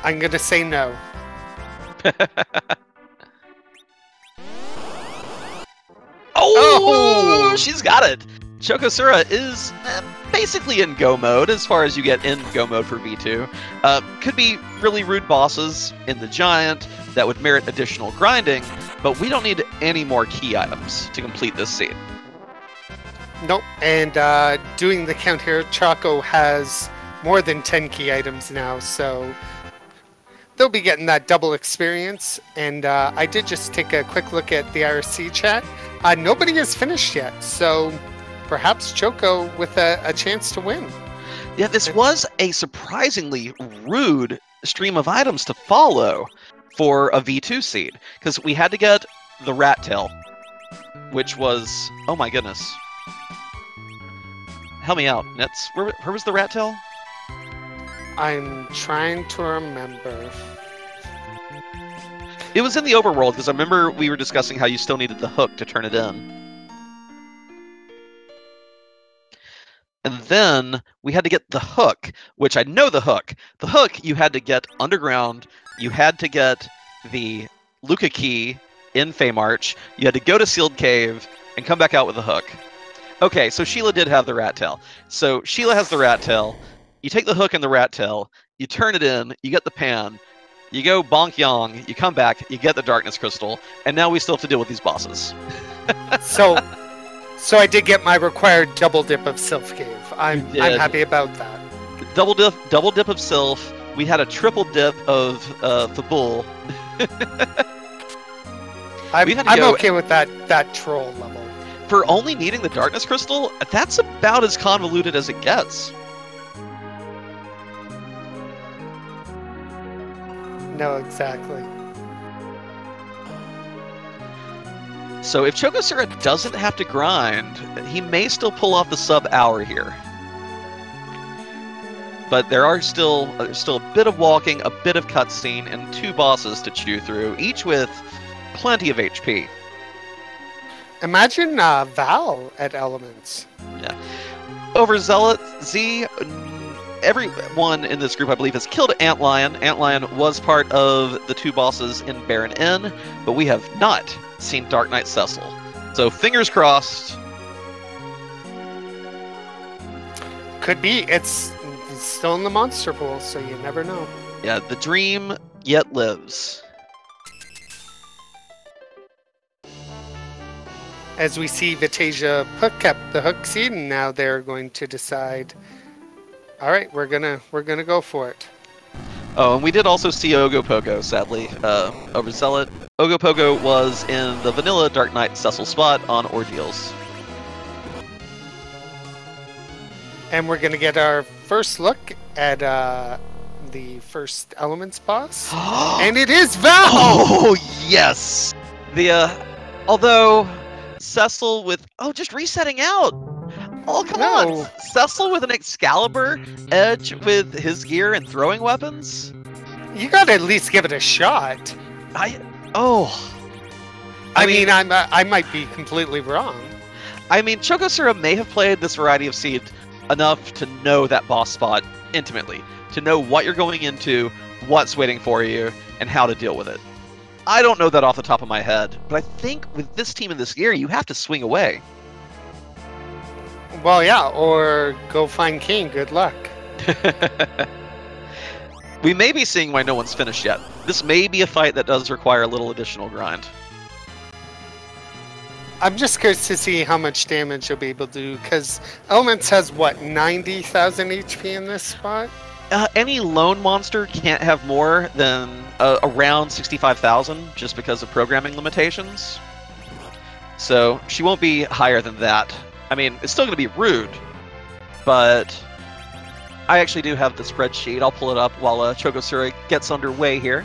I'm gonna say no. Oh, she's got it. Chokosura is basically in go mode as far as you get in go mode for V2. Could be really rude bosses in the Giant that would merit additional grinding, but we don't need any more key items to complete this scene. Nope, and doing the count here, Choco has more than 10 key items now, so they'll be getting that double experience. And I did just take a quick look at the IRC chat. Nobody has finished yet, so perhaps Choco with a chance to win. Yeah, this was a surprisingly rude stream of items to follow for a V2 seed, because we had to get the Rat Tail, which was, oh my goodness. Help me out, Nets. Where was the Rat Tail? I'm trying to remember. It was in the overworld, because I remember we were discussing how you still needed the hook to turn it in. And then we had to get the hook, which I know the hook. The hook you had to get underground. You had to get the Luca key in Feymarch. You had to go to Sealed Cave and come back out with the hook. Okay, so Sheila did have the rat tail. So Sheila has the rat tail. You take the hook and the rat tail. You turn it in. You get the pan. You go bonk yong. You come back. You get the darkness crystal. And now we still have to deal with these bosses. So I did get my required double dip of Sylph Cave. I'm happy about that. Double dip of Sylph. We had a triple dip of Fabul. I'm okay with that troll level. For only needing the darkness crystal, that's about as convoluted as it gets. No, exactly. So if Chokosura doesn't have to grind, he may still pull off the sub-hour here. But there's still a bit of walking, a bit of cutscene, and 2 bosses to chew through, each with plenty of HP. Imagine Val at Elements. Yeah. Overzealot Z, everyone in this group, I believe, has killed Antlion. Antlion was part of the 2 bosses in Baron Inn, but we have not seen Dark Knight Cecil. So fingers crossed. Could be. It's still in the monster pool, so you never know. Yeah, the dream yet lives. As we see, Vitasia kept the hook seed, and now they're going to decide. All right, we're gonna go for it. Oh, and we did also see Ogopogo, sadly, Overzealot. Ogopogo was in the vanilla Dark Knight Cecil spot on Ordeals. And we're gonna get our first look at the first Elements boss, and it is Val. Oh yes. Although Cecil with just resetting out. Oh, come on! Cecil with an Excalibur, Edge with his gear and throwing weapons? You gotta at least give it a shot. I mean, I might be completely wrong. I mean, Chokosura may have played this variety of seed enough to know that boss spot intimately, to know what you're going into, what's waiting for you, and how to deal with it. I don't know that off the top of my head, but I think with this team in this gear, you have to swing away. Well, yeah, or go find King. Good luck. We may be seeing why no one's finished yet. This may be a fight that does require a little additional grind. I'm just curious to see how much damage you'll be able to do, because Elements has, what, 90,000 HP in this spot? Any lone monster can't have more than around 65,000, just because of programming limitations. So she won't be higher than that. I mean, it's still going to be rude, but I actually do have the spreadsheet. I'll pull it up while Chokosura gets underway here.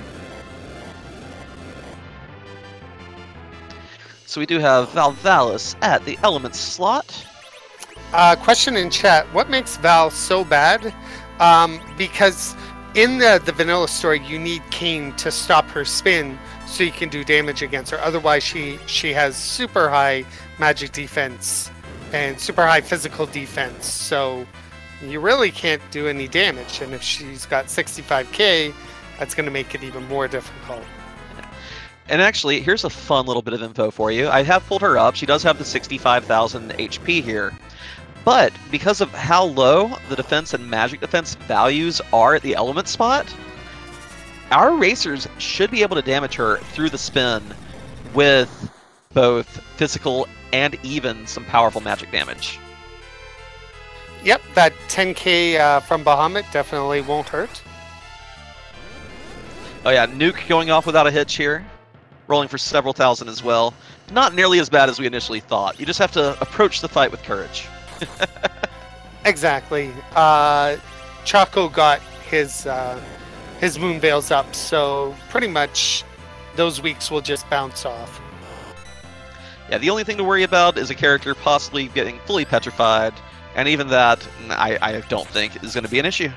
So we do have Valvalis at the Elements slot. Question in chat, what makes Val so bad? Because in the vanilla story, you need Kane to stop her spin so you can do damage against her. Otherwise, she has super high magic defense and super high physical defense, so you really can't do any damage. And if she's got 65k, that's going to make it even more difficult. And actually, here's a fun little bit of info for you. I have pulled her up. She does have the 65,000 HP here. But because of how low the defense and magic defense values are at the element spot, our racers should be able to damage her through the spin with both physical and even some powerful magic damage. Yep, that 10k from Bahamut definitely won't hurt. Oh yeah, Nuke going off without a hitch here. Rolling for several thousand as well. Not nearly as bad as we initially thought. You just have to approach the fight with courage. Exactly. Chaco got his moon veils up, so pretty much those weeks will just bounce off. Yeah, the only thing to worry about is a character possibly getting fully petrified, and even that, I don't think is going to be an issue.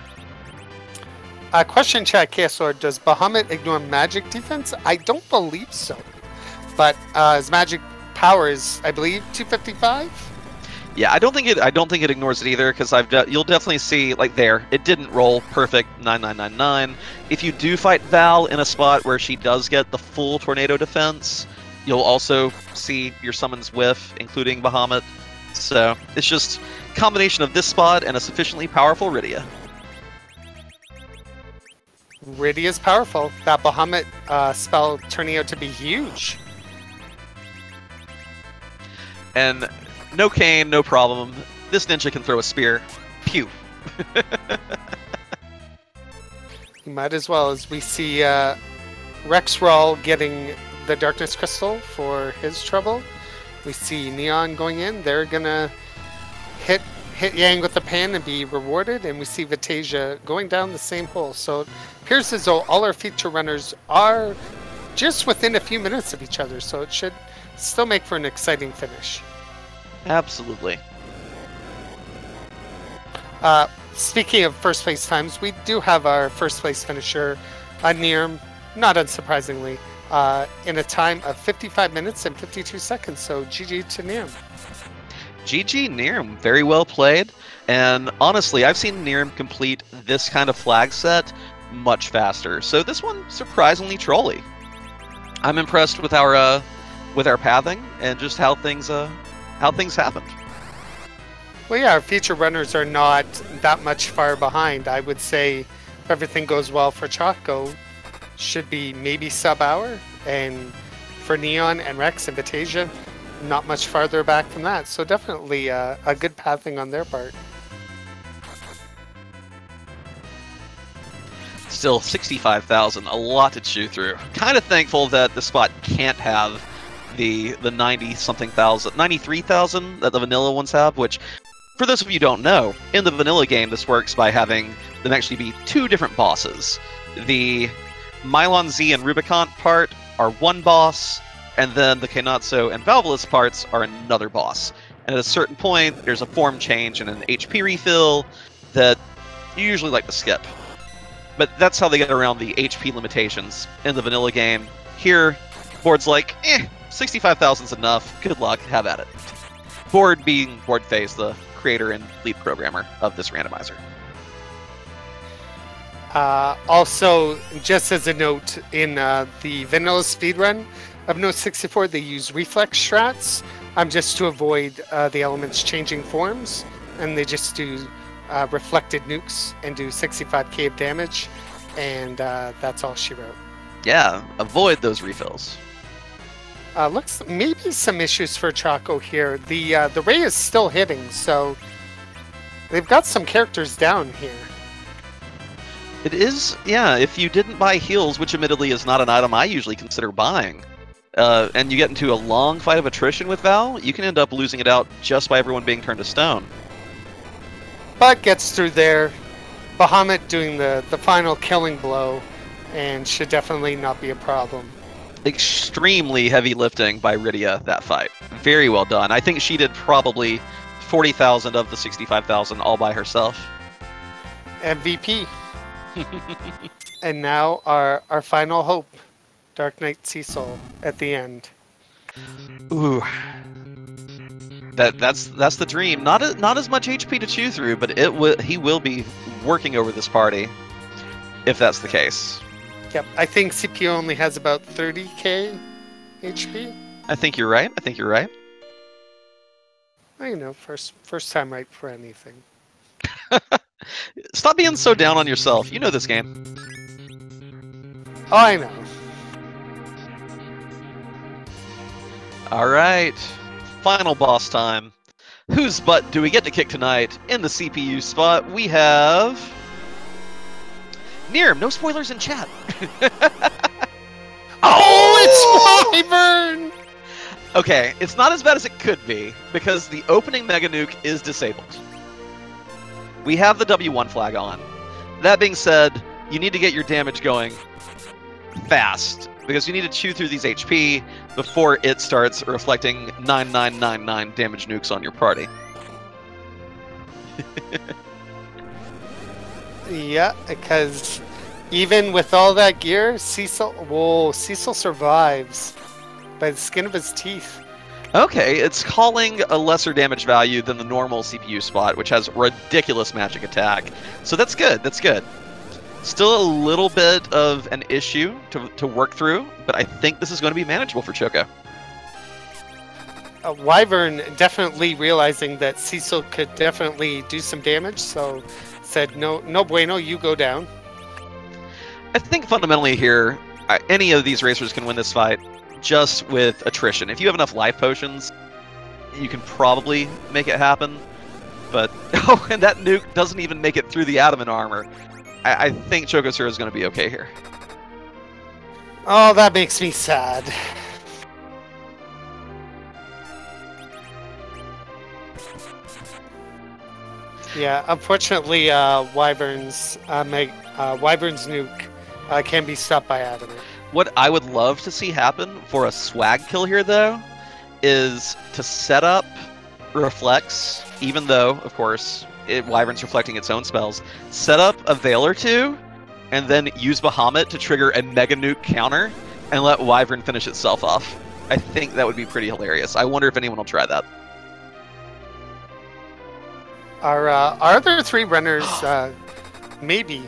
Question chat, KSOR, does Bahamut ignore magic defense? I don't believe so. But his magic power is, I believe, 255? Yeah, I don't think it ignores it either, because you'll definitely see, like there, it didn't roll perfect 9999. If you do fight Val in a spot where she does get the full tornado defense, you'll also see your summons whiff, including Bahamut. So it's just a combination of this spot and a sufficiently powerful Rydia. Rydia's powerful. That Bahamut spell turning out to be huge. And no cane, no problem. This ninja can throw a spear. Pew. You might as well, as we see Rexroll getting the Darkness Crystal for his trouble. We see Neon going in. They're gonna hit Yang with the pan and be rewarded. And we see Vitasia going down the same hole. So it appears as though all our feature runners are just within a few minutes of each other. So it should still make for an exciting finish. Absolutely. Speaking of first place times, we do have our first place finisher, Nirm, not unsurprisingly, in a time of 55 minutes and 52 seconds. So GG to Nirm. GG Nirm, very well played. And honestly, I've seen Nirm complete this kind of flag set much faster. So this one surprisingly trolly. I'm impressed with our pathing and just how things happened. Well, yeah, our feature runners are not that much far behind. I would say if everything goes well for Choco, should be maybe sub-hour. And for Neon and Rex and Vitasia, not much farther back from that. So definitely a good pathing on their part. Still 65,000, a lot to chew through. Kind of thankful that the spot can't have the 90-something thousand, 93,000 that the vanilla ones have, which, for those of you who don't know, in the vanilla game this works by having them actually be two different bosses. The Mylon Z and Rubicon part are one boss, and then the Kainatsu and Valvolus parts are another boss. And at a certain point, there's a form change and an HP refill that you usually like to skip. But that's how they get around the HP limitations in the vanilla game. Here, Board's like, 65,000's enough, good luck, have at it. Board being Boardface, the creator and lead programmer of this randomizer. Also, just as a note, in the vanilla speedrun of Note 64, they use reflex strats just to avoid the elements changing forms, and they just do reflected nukes and do 65k of damage, and that's all she wrote. Yeah, avoid those refills. Looks maybe some issues for Choco here. The ray is still hitting, so they've got some characters down here. It is, yeah, if you didn't buy heals, which admittedly is not an item I usually consider buying, and you get into a long fight of attrition with Val, you can end up losing it out just by everyone being turned to stone. But gets through there. Bahamut doing the final killing blow, and should definitely not be a problem. Extremely heavy lifting by Rydia, that fight. Very well done. I think she did probably 40,000 of the 65,000 all by herself. MVP. And now our final hope, Dark Knight Seasoul at the end. Ooh. That's the dream. Not as much HP to chew through, but he will be working over this party if that's the case. Yep, I think CPU only has about 30k HP. I think you're right. Well, you know, first time right for anything. Stop being so down on yourself. You know this game. Oh, I know. All right. Final boss time. Whose butt do we get to kick tonight? In the CPU spot, we have Nirm. No spoilers in chat. Oh, it's Wyvern! Okay, it's not as bad as it could be, because the opening Mega Nuke is disabled. We have the W1 flag on. That being said, you need to get your damage going fast, because you need to chew through these HP before it starts reflecting 9999 damage nukes on your party. Yeah, because Even with all that gear, Cecil survives by the skin of his teeth. Okay, it's calling a lesser damage value than the normal CPU spot, which has ridiculous magic attack. So that's good, that's good. Still a little bit of an issue to work through, but I think this is going to be manageable for Choco. Wyvern definitely realizing that Cecil could definitely do some damage, so said, no bueno, you go down. I think fundamentally here, any of these racers can win this fight just with attrition. If you have enough life potions, you can probably make it happen. But, oh, and that nuke doesn't even make it through the adamant armor. I think Chocosura is going to be okay here. Oh, that makes me sad. Yeah, unfortunately, Wyvern's nuke can be stopped by adamant. What I would love to see happen for a swag kill here, though, is to set up Reflects, even though, of course, Wyvern's reflecting its own spells. Set up a Veil or two, and then use Bahamut to trigger a Mega Nuke counter, and let Wyvern finish itself off. I think that would be pretty hilarious. I wonder if anyone will try that. Our other three runners, maybe.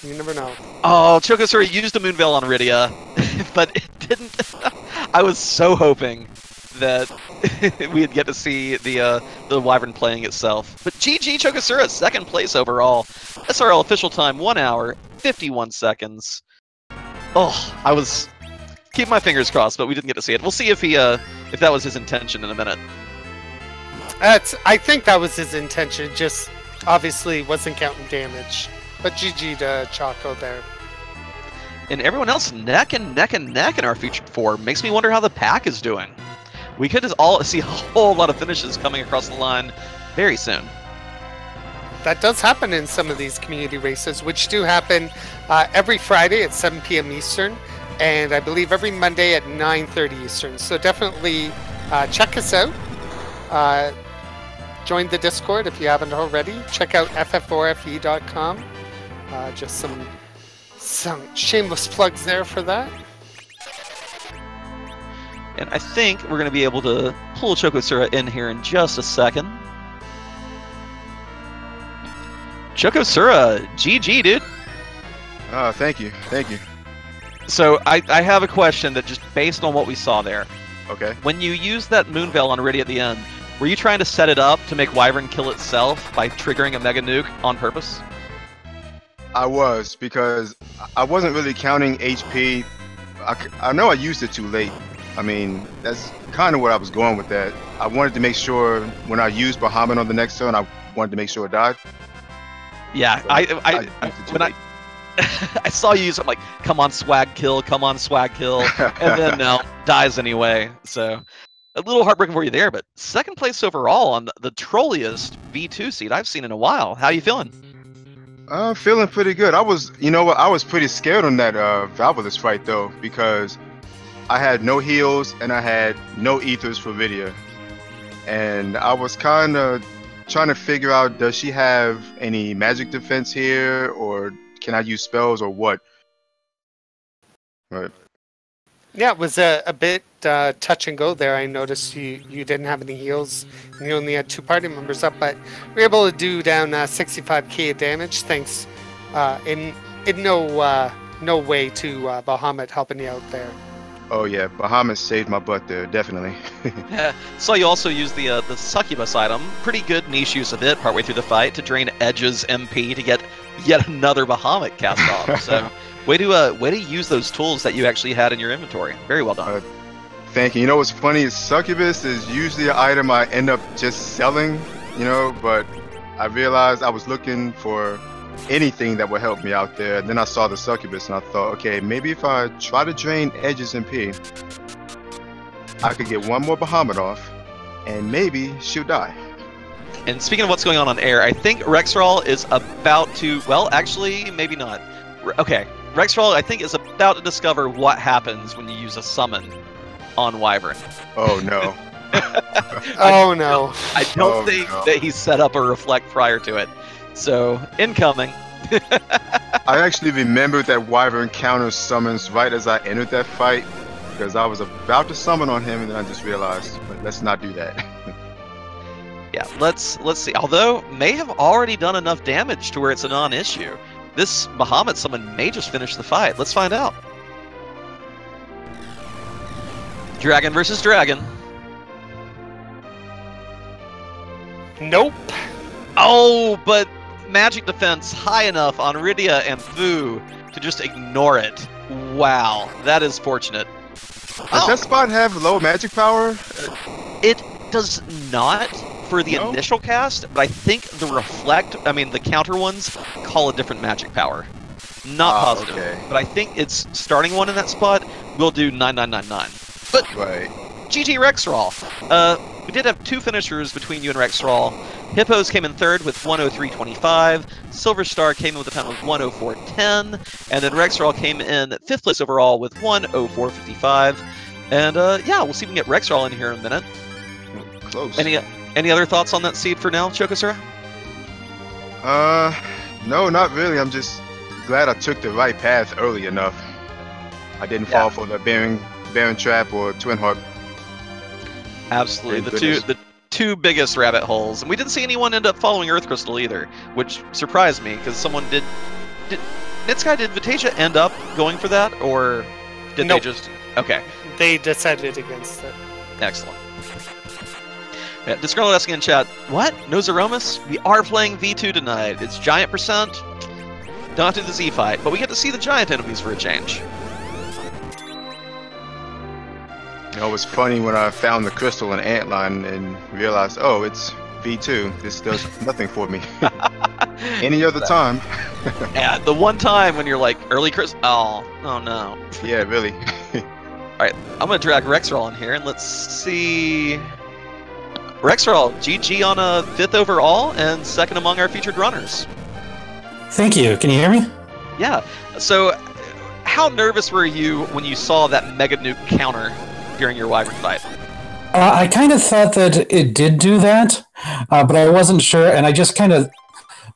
You never know. Oh, Chocosura used a Moonveil on Rydia, but it didn't. I was so hoping that we'd get to see the Wyvern playing itself. But GG Chocosura, second place overall. SRL official time, 1 hour, 51 seconds. Oh, I was keeping my fingers crossed, but we didn't get to see it. We'll see if that was his intention in a minute. I think that was his intention, just obviously wasn't counting damage. But GG to Choco there. And everyone else neck and neck and neck in our featured four. Makes me wonder how the pack is doing. We could all see a whole lot of finishes coming across the line very soon. That does happen in some of these community races, which do happen every Friday at 7 p.m. Eastern, and I believe every Monday at 9:30 Eastern. So definitely check us out. Join the Discord if you haven't already. Check out FF4FE.com. Just some shameless plugs there for that. And I think we're going to be able to pull Chocosura in here in just a second. Chocosura, GG, dude. Thank you. Thank you. So I have a question that just based on what we saw there. Okay. When you used that Moonveil on Rydia at the end, were you trying to set it up to make Wyvern kill itself by triggering a Mega Nuke on purpose? I was, because I wasn't really counting HP. I know I used it too late. I mean, that's kind of what I was going with that. I wanted to make sure when I used Bahamut on the next turn, I wanted to make sure it died. Yeah, when I saw you use it, I'm like, come on, swag kill, and then no, dies anyway. So a little heartbreaking for you there, but second place overall on the trolliest V2 seed I've seen in a while. How you feeling? I'm feeling pretty good. I was pretty scared on that Valvolus fight though, because I had no heals and I had no ethers for Vidya, and I was kind of trying to figure out, does she have any magic defense here, or can I use spells, or what? Right. Yeah, it was a bit touch and go there. I noticed you didn't have any heals, and you only had 2 party members up, but we were able to do down 65k of damage, thanks in no way to Bahamut helping you out there. Oh yeah, Bahamut saved my butt there, definitely. So you also used the Succubus item. Pretty good niche use of it partway through the fight to drain Edge's MP to get yet another Bahamut cast off. So way to use those tools that you actually had in your inventory. Very well done. Thank you. You know what's funny is Succubus is usually an item I end up just selling, but I realized I was looking for anything that would help me out there. And then I saw the Succubus and I thought, okay, maybe if I try to drain Edge's MP, I could get one more Bahamut off and maybe she'll die. And speaking of what's going on air, I think Rexral is about to, well, actually, maybe not. Okay, Rexral, I think, is about to discover what happens when you use a summon on Wyvern. Oh, no. Oh, no. I don't think that he set up a reflect prior to it. So, incoming. I actually remembered that Wyvern counter summons right as I entered that fight, because I was about to summon on him and then I just realized, but let's not do that. Yeah, let's see. Although may have already done enough damage to where it's a non-issue. This Bahamut summon may just finish the fight. Let's find out. Dragon versus dragon. Nope. Oh, but magic defense high enough on Rydia and Fu to just ignore it. Wow, that is fortunate. Does that spot have low magic power? It does not for the initial cast, but I think the the counter ones call a different magic power. Not positive, okay. but I think its starting one in that spot will do 9999. But Right. GG Rexroll. We did have two finishers between you and Rexroll. Hippos came in third with 103.25. Silver Star came in with a time of 104.10. And then Rexroll came in fifth place overall with 104.55. And yeah, we'll see if we can get Rexroll in here in a minute. Close. Any other thoughts on that seed for now, Chokosura? No, not really. I'm just glad I took the right path early enough. I didn't fall for the Baron Trap or Twin Harp. Absolutely, Thank the two biggest rabbit holes, and we didn't see anyone end up following Earth Crystal either, which surprised me because someone did Nitsky, did Vitasia end up going for that, or did Nope. they just? Okay, They decided against it. excellent. Yeah, Disgruntled asking in chat, what? No Zeromus? We are playing V2 tonight. It's giant %. Don't do the Z fight, but we get to see the giant enemies for a change. You know, it was funny when I found the crystal in Antline and realized, oh, it's V2. This does nothing for me. Any other time. Yeah, the one time when you're like, early Chris. Oh no. Yeah, really. Alright, I'm gonna drag Rexroll in here and let's see. Rexroll, GG on a 5th overall and second among our featured runners. Thank you. Can you hear me? Yeah, so how nervous were you when you saw that Mega Nuke counter during your Wyvern fight? I kind of thought that it did do that, but I wasn't sure, and I just kind of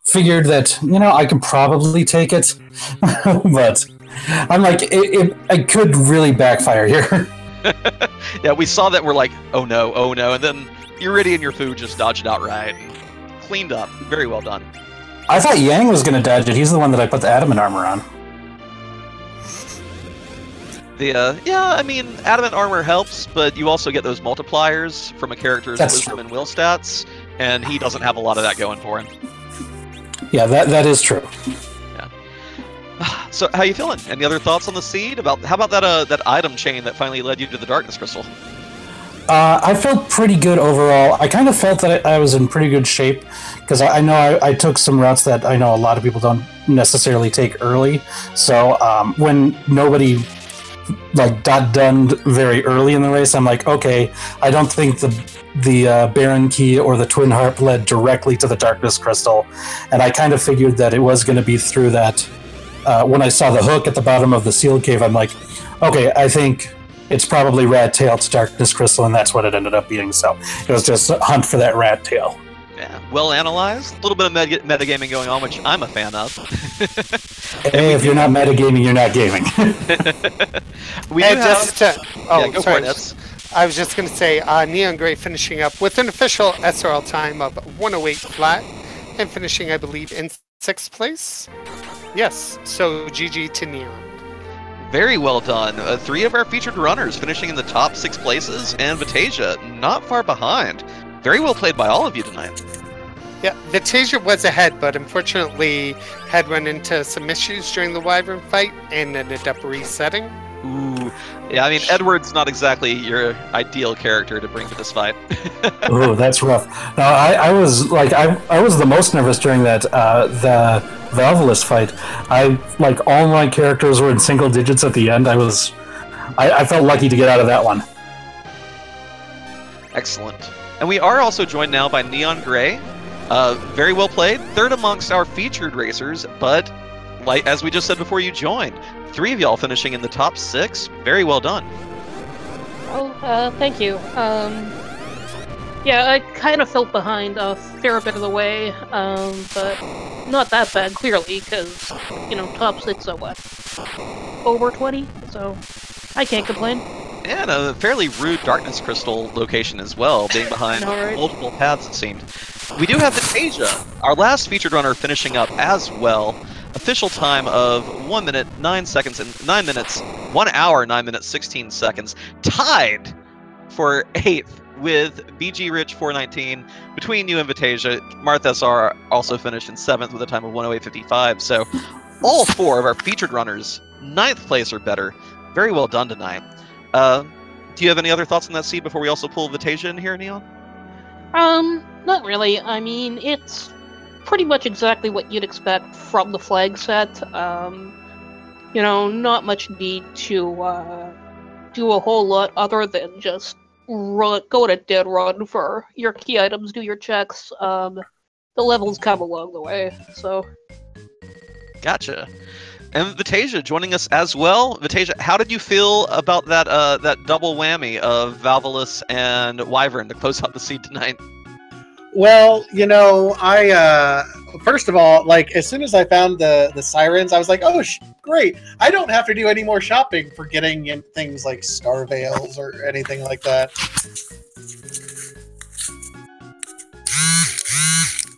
figured that, I could probably take it, but I'm like, it could really backfire here. Yeah, we saw that, we're like, oh no, and then Iridia and your food just dodged it outright. Cleaned up. Very well done. I thought Yang was going to dodge it. He's the one that I put the adamant armor on. Yeah, I mean, adamant armor helps, but you also get those multipliers from a character's wisdom and will stats, and he doesn't have a lot of that going for him. Yeah, that is true. Yeah. So, how you feeling? Any other thoughts on the seed? How about that item chain that finally led you to the Darkness Crystal? I felt pretty good overall. I kind of felt that I was in pretty good shape, because I know I took some routes that I know a lot of people don't necessarily take early. So when nobody done very early in the race, I'm like, okay, I don't think the Baron Key or the Twin Harp led directly to the Darkness Crystal, and I kind of figured that it was going to be through that. When I saw the hook at the bottom of the sealed cave, I'm like, okay, I think it's probably Rat Tail to Darkness Crystal, and that's what it ended up being. So it was just a hunt for that Rat Tail. Yeah, well analyzed. A little bit of metagaming going on, which I'm a fan of. Hey, if you're not metagaming, you're not gaming. I was just going to say, Neon Gray finishing up with an official SRL time of 108 flat, and finishing, I believe, in 6th place. Yes, so GG to Neon. Very well done. 3 of our featured runners finishing in the top 6 places, and Vitasia not far behind. Very well played by all of you tonight. Yeah, Vitasia was ahead, but unfortunately had run into some issues during the Wyvern fight and ended up resetting. Ooh, yeah, I mean, Edward's not exactly your ideal character to bring to this fight. Ooh, that's rough. No, I was I was the most nervous during that the Valvalus fight. All my characters were in single digits at the end. I felt lucky to get out of that one. Excellent. And we are also joined now by Neon Gray. Very well played. 3rd amongst our featured racers, but as we just said before you joined, 3 of y'all finishing in the top 6. Very well done. Oh, thank you. Yeah, I kind of felt behind a fair bit of the way, but not that bad, clearly, because, top 6 are what? Over 20? So, I can't complain. And a fairly rude darkness crystal location as well, being behind multiple paths, it seemed. We do have Fantasia, our last featured runner, finishing up as well. Official time of 1 minute, 9 seconds, and 9 minutes, 1 hour, 9 minutes, 16 seconds. Tied for 8th with BG Rich 419. Between you and Fantasia, Martha SR also finished in 7th with a time of 108.55. So all 4 of our featured runners, 9th place or better. Very well done tonight. Do you have any other thoughts on that seed before we also pull Fantasia in here, Neon? Not really. I mean, it's pretty much exactly what you'd expect from the flag set. Not much need to do a whole lot other than just go at a dead run for your key items, do your checks. The levels come along the way, so. Gotcha. And Vitasia joining us as well. Vitasia, how did you feel about that double whammy of Valvalus and Wyvern to close out the seed tonight? Well, I first of all, as soon as I found the sirens, I was like, oh, great! I don't have to do any more shopping for getting in things like star veils or anything like that.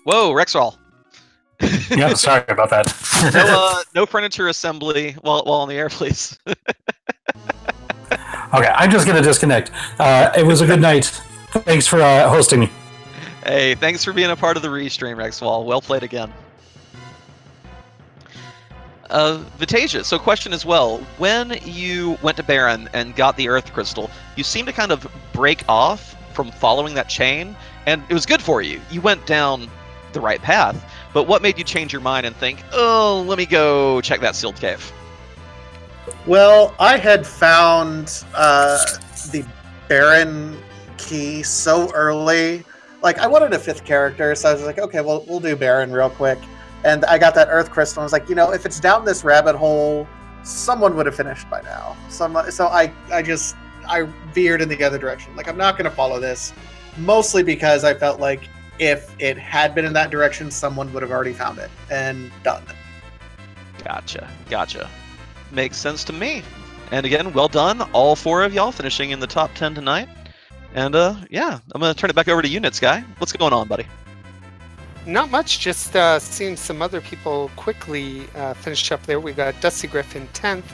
Whoa, Rexall. Yeah, sorry about that. No furniture assembly while on the air, please. Okay, I'm just gonna disconnect. It was a good night. Thanks for hosting me. Hey, thanks for being a part of the restream, Rexwall. Well played again. Vitasia, so question as well. When you went to Baron and got the Earth Crystal, you seemed to kind of break off from following that chain, and it was good for you. You went down the right path, but what made you change your mind and think, oh, let me go check that sealed cave? Well, I had found the Baron key so early. I wanted a 5th character, so I was like, okay, well, we'll do Baron real quick. And I got that Earth Crystal, and I was like, if it's down this rabbit hole, someone would have finished by now. So I veered in the other direction. I'm not going to follow this, mostly because I felt like if it had been in that direction, someone would have already found it and done it. Gotcha. Makes sense to me. And again, well done, all 4 of y'all finishing in the top 10 tonight. And yeah, I'm going to turn it back over to you, Nits Guy. What's going on, buddy? Not much, just seeing some other people quickly finish up there. We got Dusty Griffin 10th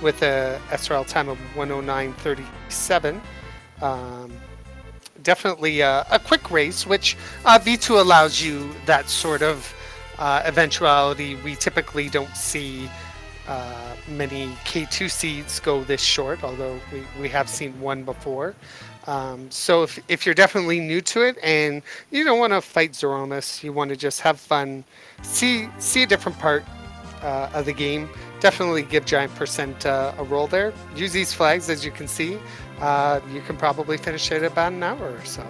with a SRL time of 109.37. Definitely a quick race, which V2 allows you that sort of eventuality. We typically don't see many K2 seeds go this short, although we have seen one before. So if you're definitely new to it and you don't want to fight Zoromus, you want to just have fun, see a different part of the game, definitely give Giant Percent a roll there. Use these flags, as you can see. You can probably finish it about an hour or so.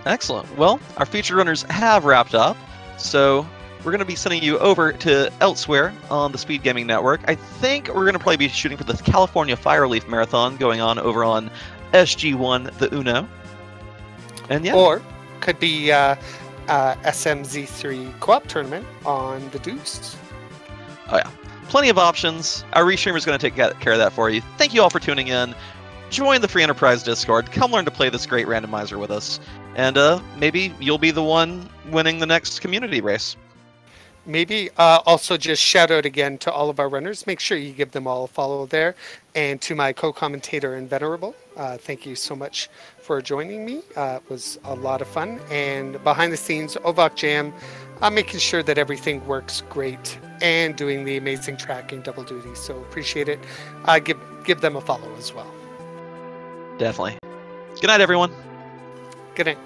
Excellent. Well, our featured runners have wrapped up, so we're going to be sending you over to elsewhere on the Speed Gaming Network. I think we're going to probably be shooting for the California Fireleaf Marathon going on over on SG1 the Uno. And yeah. Or could be SMZ3 Co-op Tournament on the Deuce. Oh yeah. Plenty of options. Our restreamer is going to take care of that for you. Thank you all for tuning in. Join the Free Enterprise Discord. Come learn to play this great randomizer with us. And maybe you'll be the one winning the next community race. Maybe also just shout out again to all of our runners. Make sure you give them all a follow there. And to my co-commentator and Venerable, thank you so much for joining me. It was a lot of fun. And behind the scenes, Ovak Jam, making sure that everything works great and doing the amazing tracking double duty. So appreciate it. Give them a follow as well. Definitely. Good night, everyone. Good night.